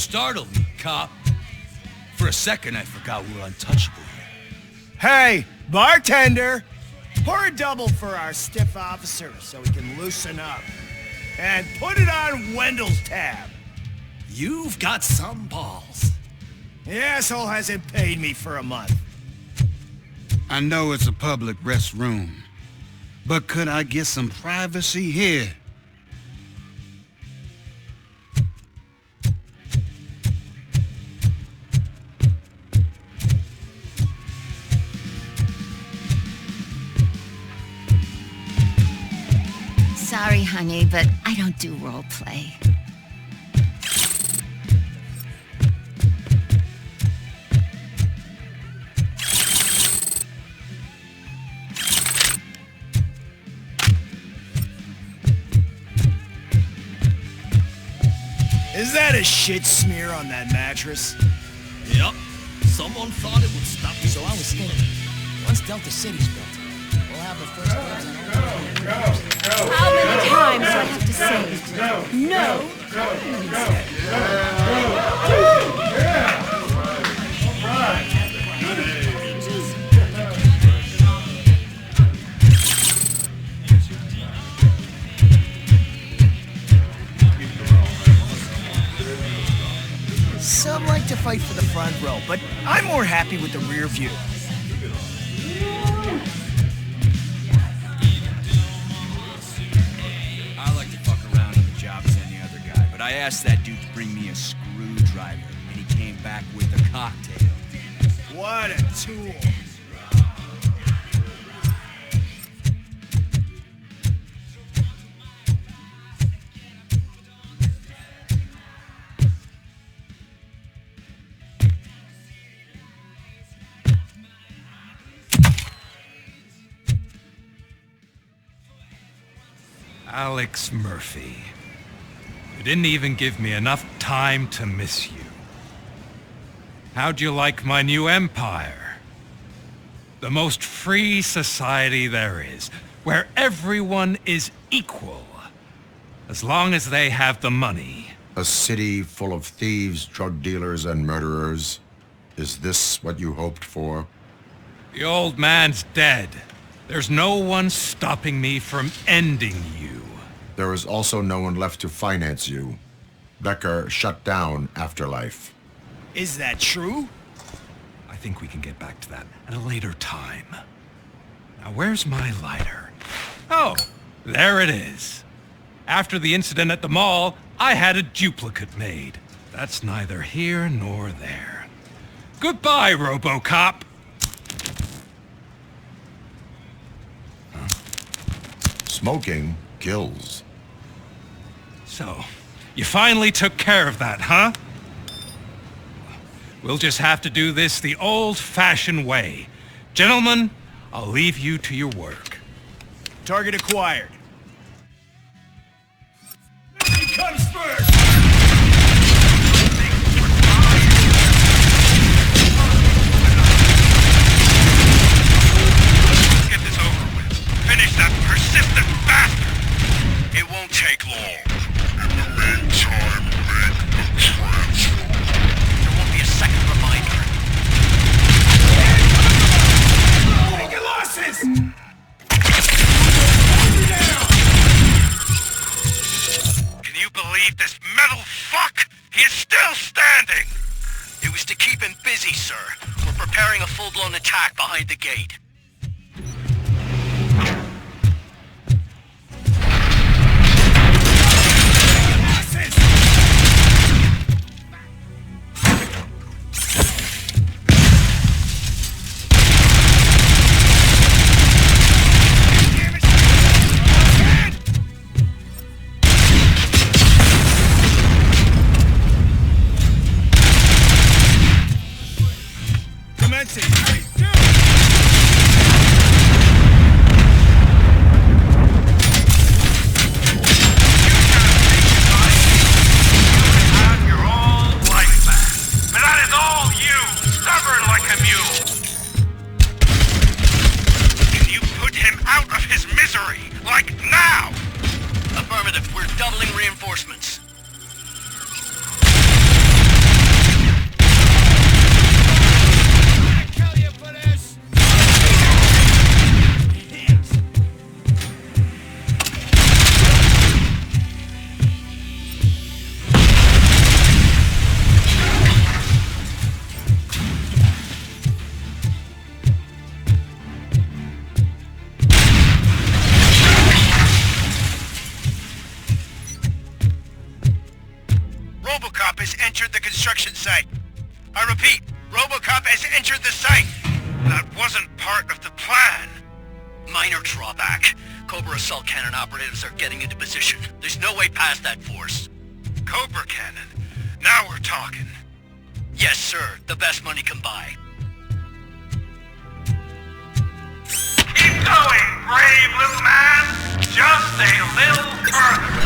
startled me, cop. For a second, I forgot we were untouchable here. Hey, bartender! Pour a double for our stiff officer so he can loosen up. And put it on Wendell's tab. You've got some balls. The asshole hasn't paid me for a month. I know it's a public restroom, but could I get some privacy here? Sorry, honey, but I don't do role play. Is that a shit smear on that mattress? Yep. Someone thought it would stop me. So I was thinking, once Delta City's built, we'll have the first dibs on all. How many times do I have to say it? No. Some like to fight for the front row, but I'm more happy with the rear view. I like to fuck around on the job as any other guy, but I asked that dude to bring me a screwdriver, and he came back with a cocktail. What a tool. Alex Murphy. You didn't even give me enough time to miss you. How'd you like my new empire? The most free society there is, where everyone is equal, as long as they have the money. A city full of thieves, drug dealers, and murderers. Is this what you hoped for? The old man's dead. There's no one stopping me from ending you. There is also no one left to finance you. Becker shut down Afterlife. Is that true? I think we can get back to that at a later time. Now, where's my lighter? Oh, there it is. After the incident at the mall, I had a duplicate made. That's neither here nor there. Goodbye, Robocop. Smoking kills. So, you finally took care of that, huh? We'll just have to do this the old-fashioned way. Gentlemen, I'll leave you to your work. Target acquired. He comes first! Get this over with. Finish that persistent bastard! It won't take long. In the meantime, make the transfer. There won't be a second reminder. Take your losses! Can you believe this metal fuck? He is still standing! It was to keep him busy, sir. We're preparing a full-blown attack behind the gate. Commencing. Affirmative. We're doubling reinforcements. entered the site. That wasn't part of the plan. Minor drawback. Cobra assault cannon operatives are getting into position. There's no way past that force. Cobra cannon? Now we're talking. Yes, sir. The best money can buy. Keep going, brave little man. Just a little further.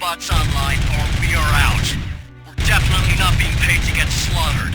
robots online or we are out. We're definitely not being paid to get slaughtered.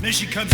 Mission comes...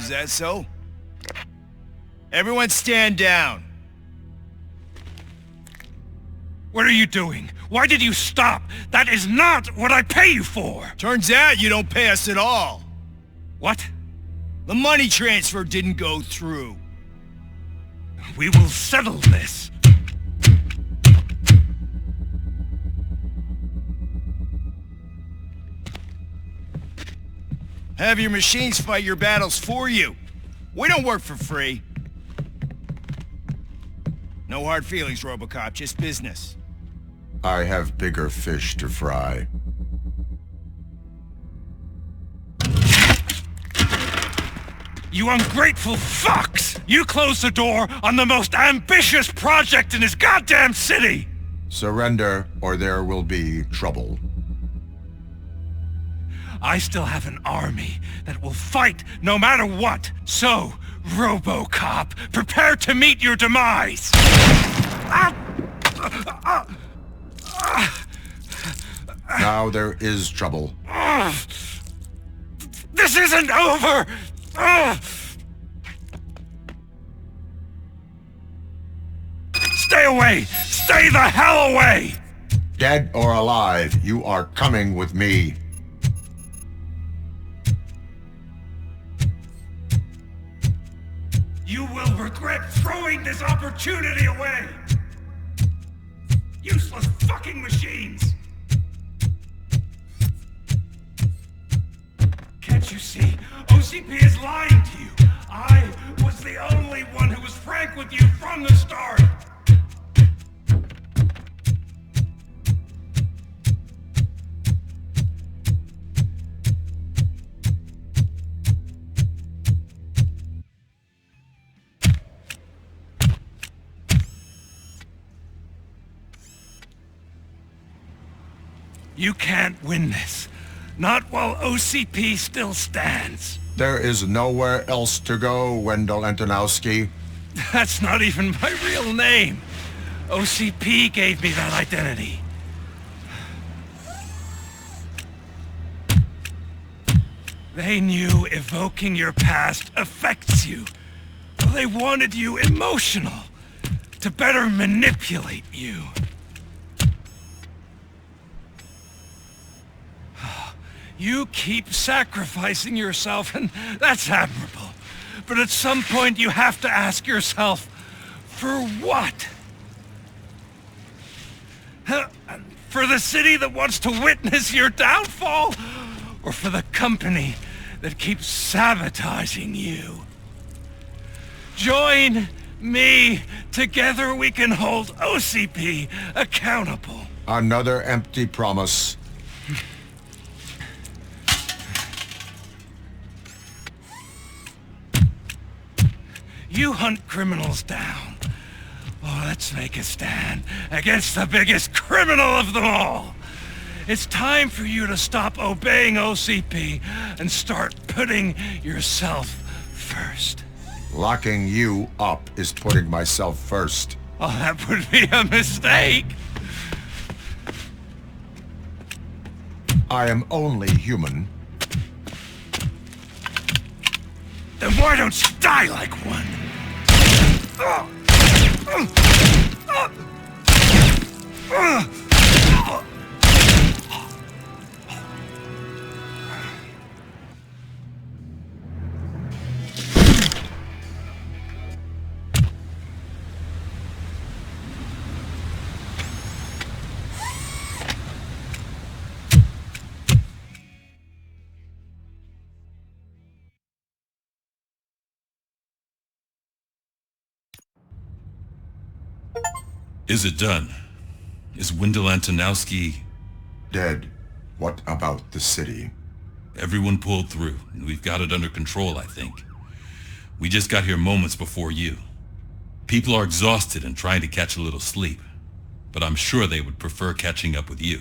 Is that so? Everyone stand down. What are you doing? Why did you stop? That is not what I pay you for! Turns out you don't pay us at all. What? The money transfer didn't go through. We will settle this. Have your machines fight your battles for you. We don't work for free. No hard feelings, Robocop, just business. I have bigger fish to fry. You ungrateful fucks! You closed the door on the most ambitious project in this goddamn city! Surrender, or there will be trouble. I still have an army that will fight no matter what. So, Robocop, prepare to meet your demise! Now there is trouble. This isn't over! Stay away! Stay the hell away! Dead or alive, you are coming with me. You will regret throwing this opportunity away! Useless fucking machines! Can't you see? OCP is lying to you! I was the only one who was frank with you from the start! You can't win this. Not while OCP still stands. There is nowhere else to go, Wendell Antonowski. That's not even my real name. OCP gave me that identity. They knew evoking your past affects you. They wanted you emotional, to better manipulate you. You keep sacrificing yourself, and that's admirable. But at some point you have to ask yourself, for what? For the city that wants to witness your downfall? Or for the company that keeps sabotaging you? Join me. Together we can hold OCP accountable. Another empty promise. You hunt criminals down. Oh, let's make a stand against the biggest criminal of them all. It's time for you to stop obeying OCP and start putting yourself first. Locking you up is putting myself first. Oh, that would be a mistake. I am only human. Then why don't you die like one? Is it done? Is Wendell Antonowski... dead? What about the city? Everyone pulled through, and we've got it under control, I think. We just got here moments before you. People are exhausted and trying to catch a little sleep, but I'm sure they would prefer catching up with you.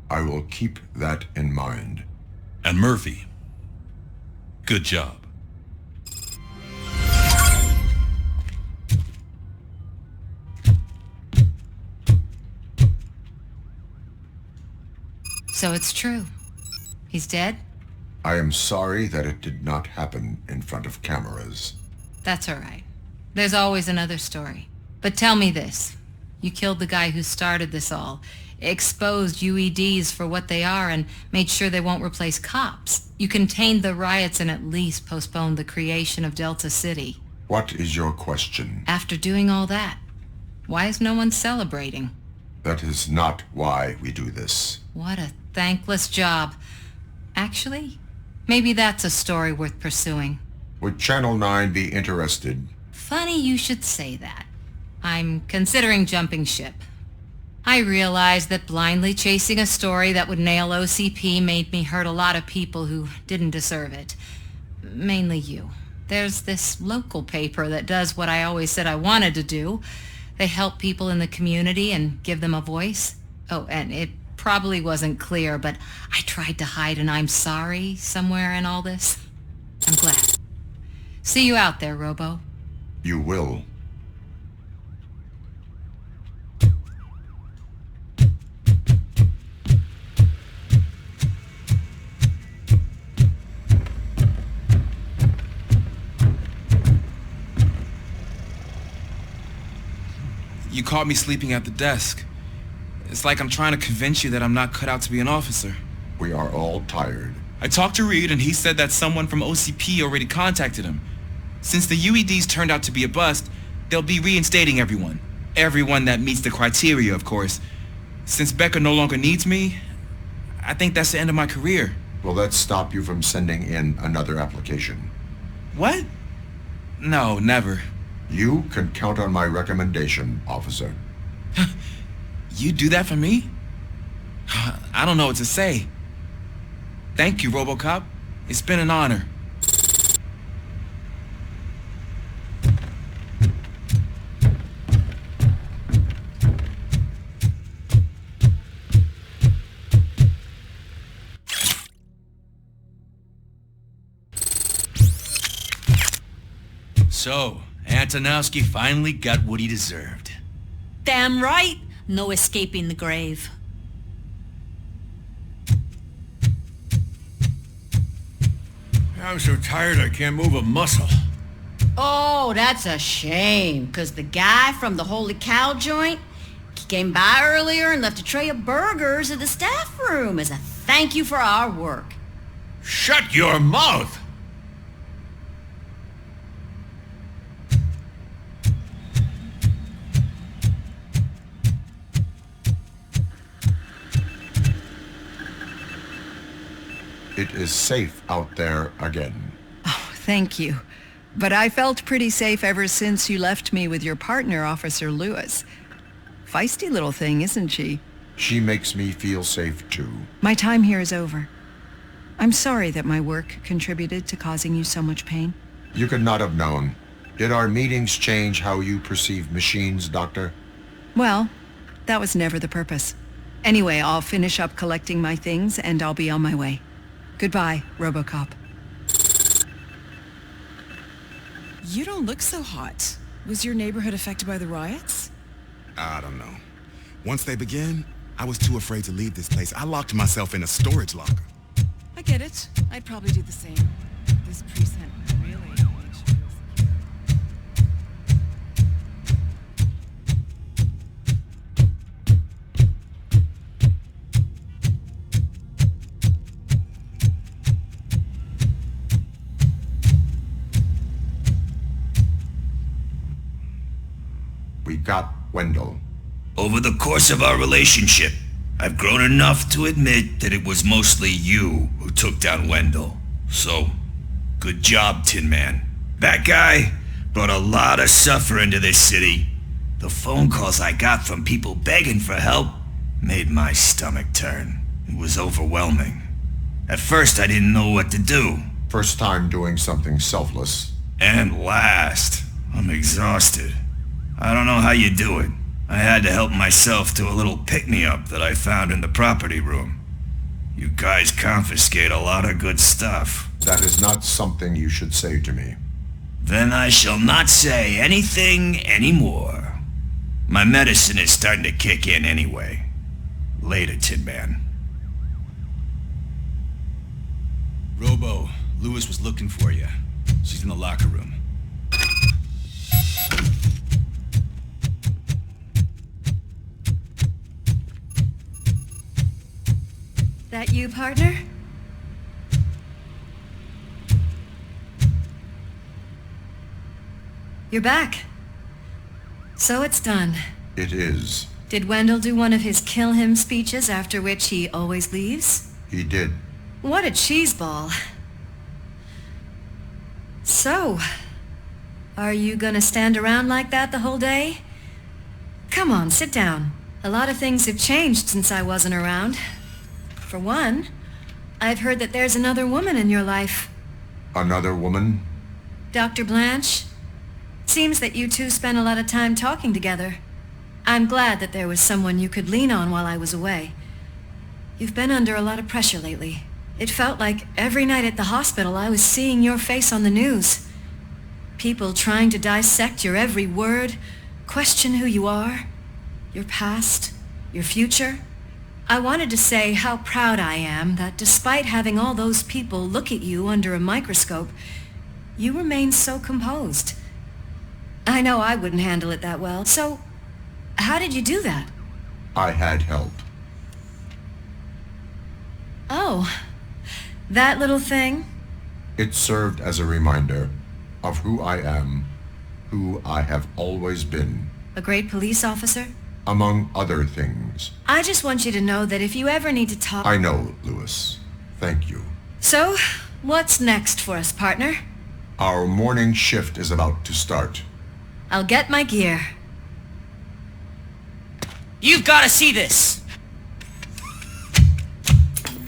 I will keep that in mind. And Murphy, good job. So it's true. He's dead? I am sorry that it did not happen in front of cameras. That's all right. There's always another story. But tell me this. You killed the guy who started this all, exposed UEDs for what they are, and made sure they won't replace cops. You contained the riots and at least postponed the creation of Delta City. What is your question? After doing all that, why is no one celebrating? That is not why we do this. What a thankless job. Actually, maybe that's a story worth pursuing. Would Channel 9 be interested? Funny you should say that. I'm considering jumping ship. I realized that blindly chasing a story that would nail OCP made me hurt a lot of people who didn't deserve it. Mainly you. There's this local paper that does what I always said I wanted to do. They help people in the community and give them a voice. Oh, and it probably wasn't clear, but I tried to hide an I'm sorry somewhere in all this. I'm glad. See you out there, Robo. You will. You caught me sleeping at the desk. It's like I'm trying to convince you that I'm not cut out to be an officer. We are all tired. I talked to Reed and he said that someone from OCP already contacted him. Since the UEDs turned out to be a bust, they'll be reinstating everyone. Everyone that meets the criteria, of course. Since Becker no longer needs me, I think that's the end of my career. Will that stop you from sending in another application? What? No, never. You can count on my recommendation, officer. You do that for me? I don't know what to say. Thank you, Robocop. It's been an honor. So, Antonowski finally got what he deserved. Damn right. No escaping the grave. I'm so tired I can't move a muscle. Oh, that's a shame, because the guy from the Holy Cow joint, he came by earlier and left a tray of burgers in the staff room as a thank you for our work. Shut your mouth! It is safe out there again. Oh, thank you. But I felt pretty safe ever since you left me with your partner, Officer Lewis. Feisty little thing, isn't she? She makes me feel safe too. My time here is over. I'm sorry that my work contributed to causing you so much pain. You could not have known. Did our meetings change how you perceive machines, Doctor? Well, that was never the purpose. Anyway, I'll finish up collecting my things and I'll be on my way. Goodbye, Robocop. You don't look so hot. Was your neighborhood affected by the riots? I don't know. Once they began, I was too afraid to leave this place. I locked myself in a storage locker. I get it. I'd probably do the same. This precinct really needs real security. We got Wendell. Over the course of our relationship, I've grown enough to admit that it was mostly you who took down Wendell. So, good job, Tin Man. That guy brought a lot of suffering to this city. The phone calls I got from people begging for help made my stomach turn. It was overwhelming. At first, I didn't know what to do. First time doing something selfless. And last, I'm exhausted. I don't know how you do it. I had to help myself to a little pick-me-up that I found in the property room. You guys confiscate a lot of good stuff. That is not something you should say to me. Then I shall not say anything anymore. My medicine is starting to kick in anyway. Later, Tin Man. Robo, Lewis was looking for you. She's in the locker room. That you, partner? You're back. So it's done. It is. Did Wendell do one of his kill him speeches after which he always leaves? He did. What a cheeseball. So, are you gonna stand around like that the whole day? Come on, sit down. A lot of things have changed since I wasn't around. For one, I've heard that there's another woman in your life. Another woman? Dr. Blanche? Seems that you two spent a lot of time talking together. I'm glad that there was someone you could lean on while I was away. You've been under a lot of pressure lately. It felt like every night at the hospital I was seeing your face on the news. People trying to dissect your every word, question who you are, your past, your future. I wanted to say how proud I am that despite having all those people look at you under a microscope, you remain so composed. I know I wouldn't handle it that well, so how did you do that? I had help. Oh, that little thing? It served as a reminder of who I am, who I have always been. A great police officer? Among other things. I just want you to know that if you ever need to talk... I know, Lewis. Thank you. So, what's next for us, partner? Our morning shift is about to start. I'll get my gear. You've got to see this!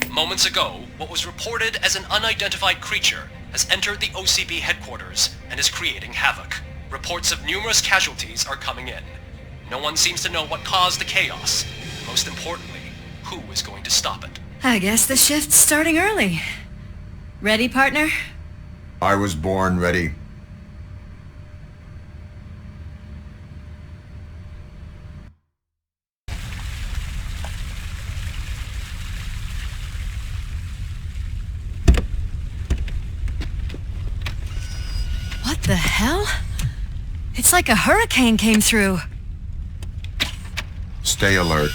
Moments ago, what was reported as an unidentified creature has entered the OCP headquarters and is creating havoc. Reports of numerous casualties are coming in. No one seems to know what caused the chaos. Most importantly, who is going to stop it? I guess the shift's starting early. Ready, partner? I was born ready. What the hell? It's like a hurricane came through. Stay alert.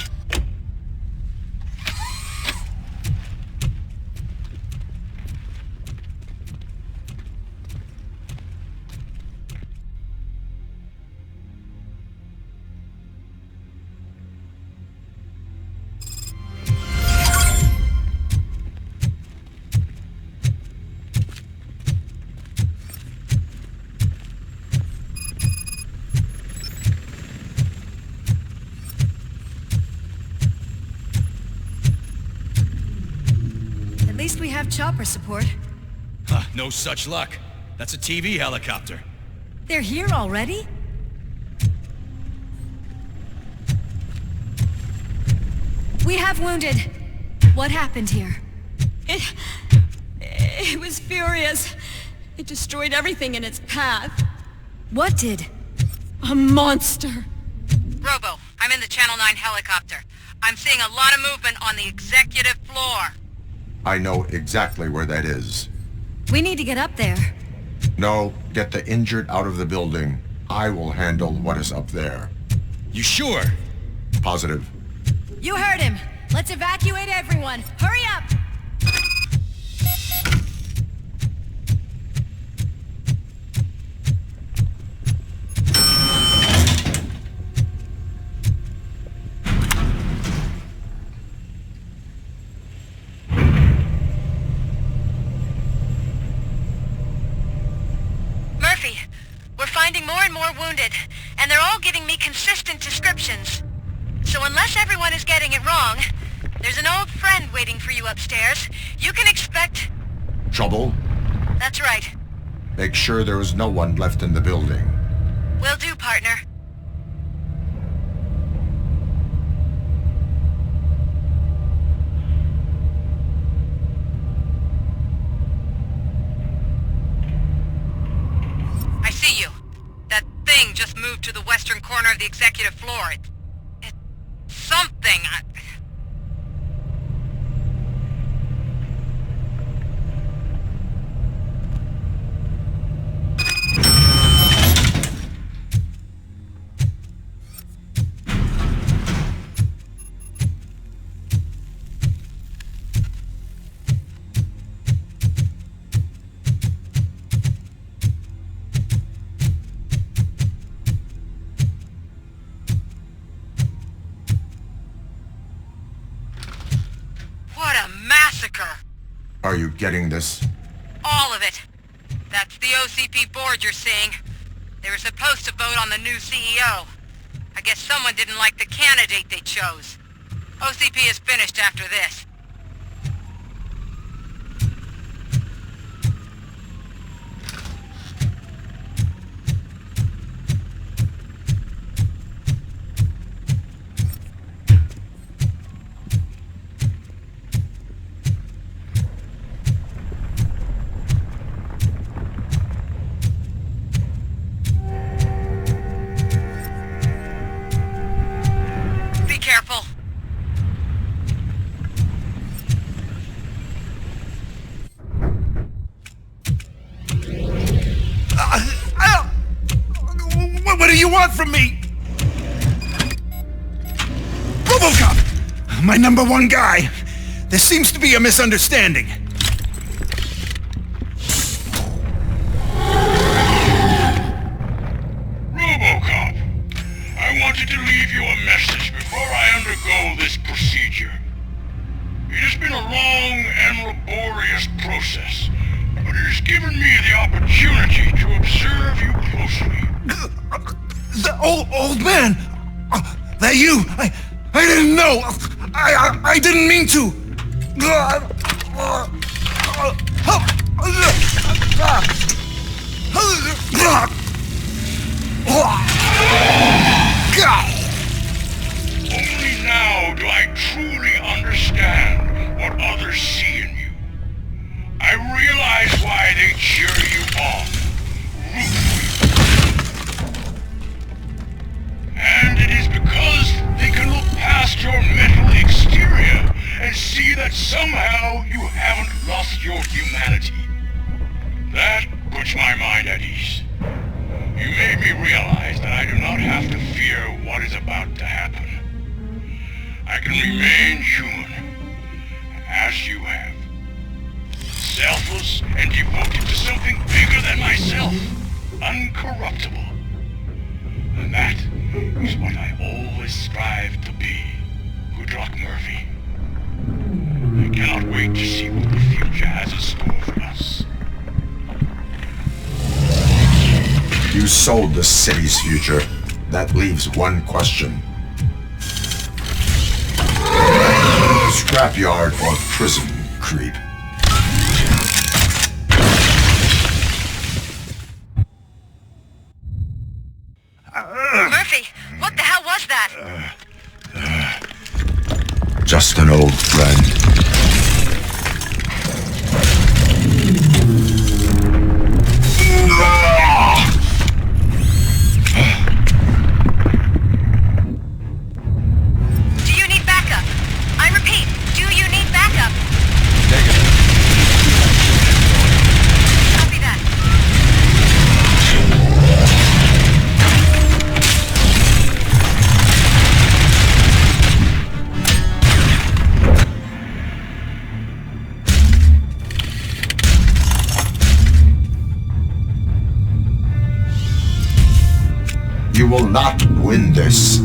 At least we have chopper support. No such luck. That's a TV helicopter. They're here already? We have wounded. What happened here? It was furious. It destroyed everything in its path. What did? A monster. Robo, I'm in the Channel 9 helicopter. I'm seeing a lot of movement on the executive floor. I know exactly where that is. We need to get up there. No, get the injured out of the building. I will handle what is up there. You sure? Positive. You heard him. Let's evacuate everyone. Hurry up! Murphy, we're finding more and more wounded, and they're all giving me consistent descriptions. So unless everyone is getting it wrong, there's an old friend waiting for you upstairs. You can expect... Trouble? That's right. Make sure there is no one left in the building. Will do, partner. I see you. That thing just moved to the western corner of the executive floor. It's something. What a massacre! Are you getting this? All of it. That's the OCP board you're seeing. They were supposed to vote on the new CEO. I guess someone didn't like the candidate they chose. OCP is finished after this. want from me? Robocop! My number one guy! There seems to be a misunderstanding. Robocop, I wanted to leave you a message before I undergo this procedure. It has been a long and laborious process, but it has given me the opportunity to observe you closely. The old man! That you! I didn't know! I didn't mean to! Only now do I truly understand what others see in you. I realize why they cheer you on, root for you. And it is because they can look past your mental exterior and see that somehow you haven't lost your humanity. That puts my mind at ease. You made me realize that I do not have to fear what is about to happen. I can remain human, as you have. Selfless and devoted to something bigger than myself. Uncorruptible. And that is what I always strive to be. Good luck, Murphy. I cannot wait to see what the future has in store for us. You sold the city's future. That leaves one question. Scrapyard or prison, creep? Murphy, what the hell was that? Just an old friend. Do you need backup? I repeat, do you need backup? Negative. Copy that. You will not win this.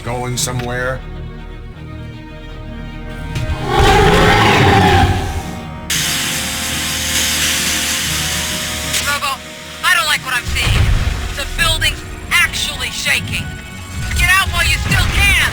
Going somewhere? Robo, I don't like what I'm seeing. The building's actually shaking. Get out while you still can!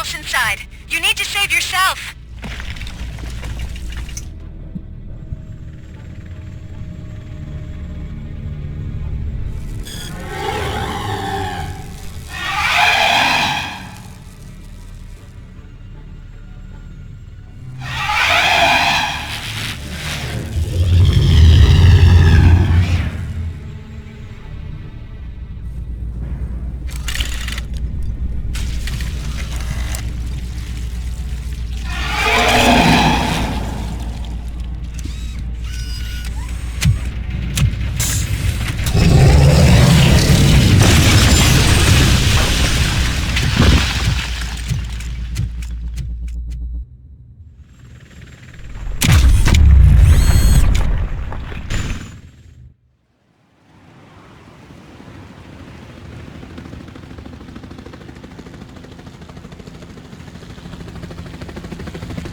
else inside. You need to save yourself.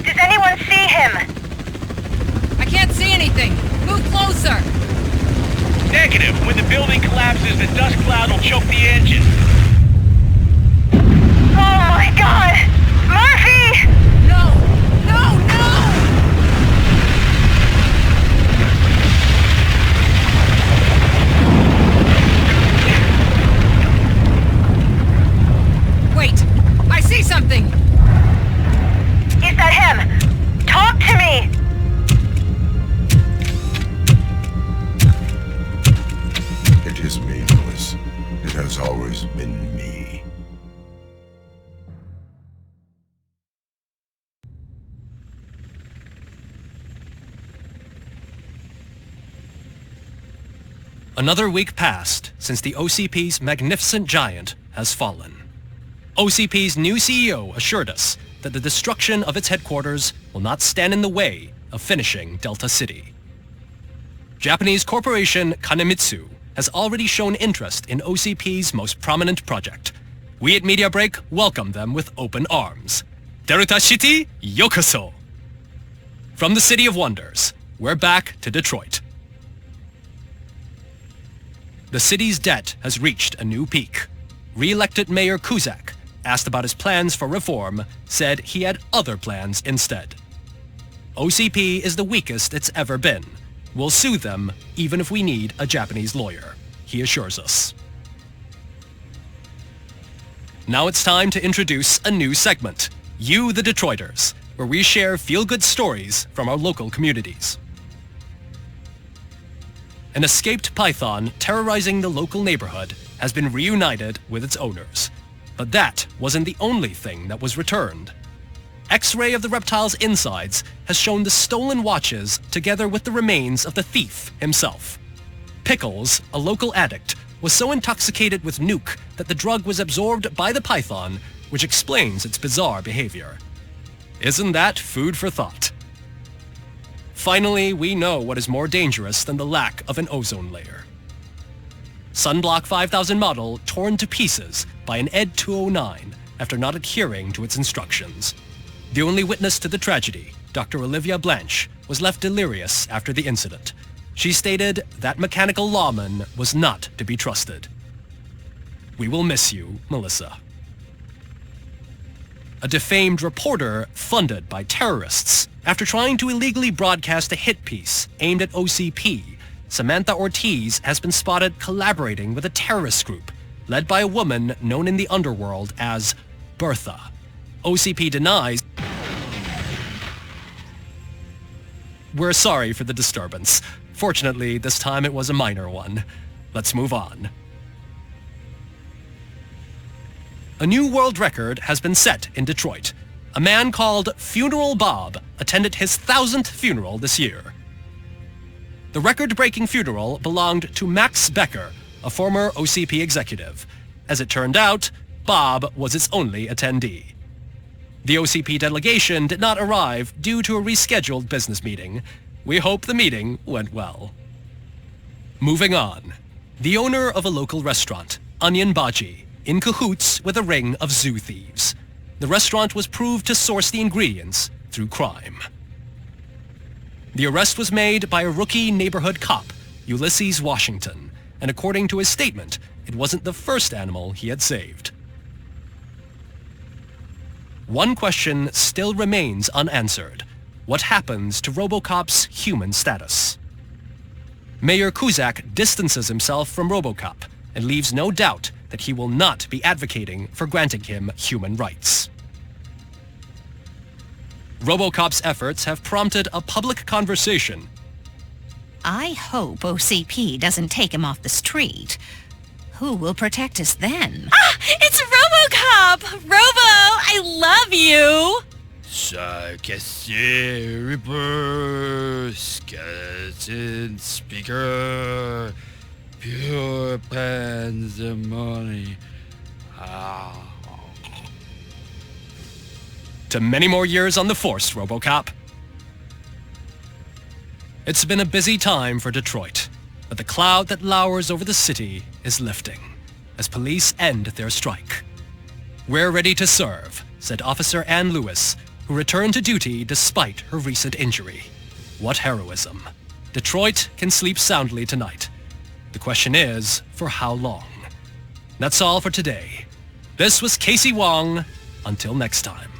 Does anyone see him? I can't see anything. Move closer. Negative. When the building collapses, the dust cloud will choke the engine. Oh my god! Murphy! No! No! No! Wait! I see something! Is that him? Talk to me! It is me, Lewis. It has always been me. Another week passed since the OCP's magnificent giant has fallen. OCP's new CEO assured us that the destruction of its headquarters will not stand in the way of finishing Delta City. Japanese corporation Kanemitsu has already shown interest in OCP's most prominent project. We at Media Break welcome them with open arms. Delta City, yokoso! From the City of Wonders, we're back to Detroit. The city's debt has reached a new peak. Re-elected Mayor Cusack, asked about his plans for reform, said he had other plans instead. OCP is the weakest it's ever been. We'll sue them even if we need a Japanese lawyer, he assures us. Now it's time to introduce a new segment, You the Detroiters, where we share feel-good stories from our local communities. An escaped python terrorizing the local neighborhood has been reunited with its owners. But that wasn't the only thing that was returned. X-ray of the reptile's insides has shown the stolen watches together with the remains of the thief himself. Pickles, a local addict, was so intoxicated with nuke that the drug was absorbed by the python, which explains its bizarre behavior. Isn't that food for thought? Finally, we know what is more dangerous than the lack of an ozone layer. Sunblock 5000 model torn to pieces by an ED 209 after not adhering to its instructions. The only witness to the tragedy, Dr. Olivia Blanche, was left delirious after the incident. She stated that mechanical lawman was not to be trusted. We will miss you, Melissa. A defamed reporter funded by terrorists. After trying to illegally broadcast a hit piece aimed at OCP, Samantha Ortiz has been spotted collaborating with a terrorist group led by a woman known in the underworld as Bertha. OCP denies. We're sorry for the disturbance. Fortunately, this time it was a minor one. Let's move on. A new world record has been set in Detroit. A man called Funeral Bob attended his 1000th funeral this year. The record-breaking funeral belonged to Max Becker, a former OCP executive. As it turned out, Bob was its only attendee. The OCP delegation did not arrive due to a rescheduled business meeting. We hope the meeting went well. Moving on. The owner of a local restaurant, Onion Baji, in cahoots with a ring of zoo thieves. The restaurant was proved to source the ingredients through crime. The arrest was made by a rookie neighborhood cop, Ulysses Washington, and according to his statement, it wasn't the first animal he had saved. one question still remains unanswered. What happens to Robocop's human status? Mayor Cusack distances himself from Robocop and leaves no doubt that he will not be advocating for granting him human rights. Robocop's efforts have prompted a public conversation. I hope OCP doesn't take him off the street. Who will protect us then? Ah! It's Robocop! Robo, I love you! Cassier, Reaper, Skeleton, Speaker, pure pandemonium. To many more years on the force, Robocop. It's been a busy time for Detroit, but the cloud that lowers over the city is lifting as police end their strike. "We're ready to serve," said Officer Ann Lewis, who returned to duty despite her recent injury. What heroism. Detroit can sleep soundly tonight. The question is, for how long? That's all for today. This was Casey Wong. Until next time.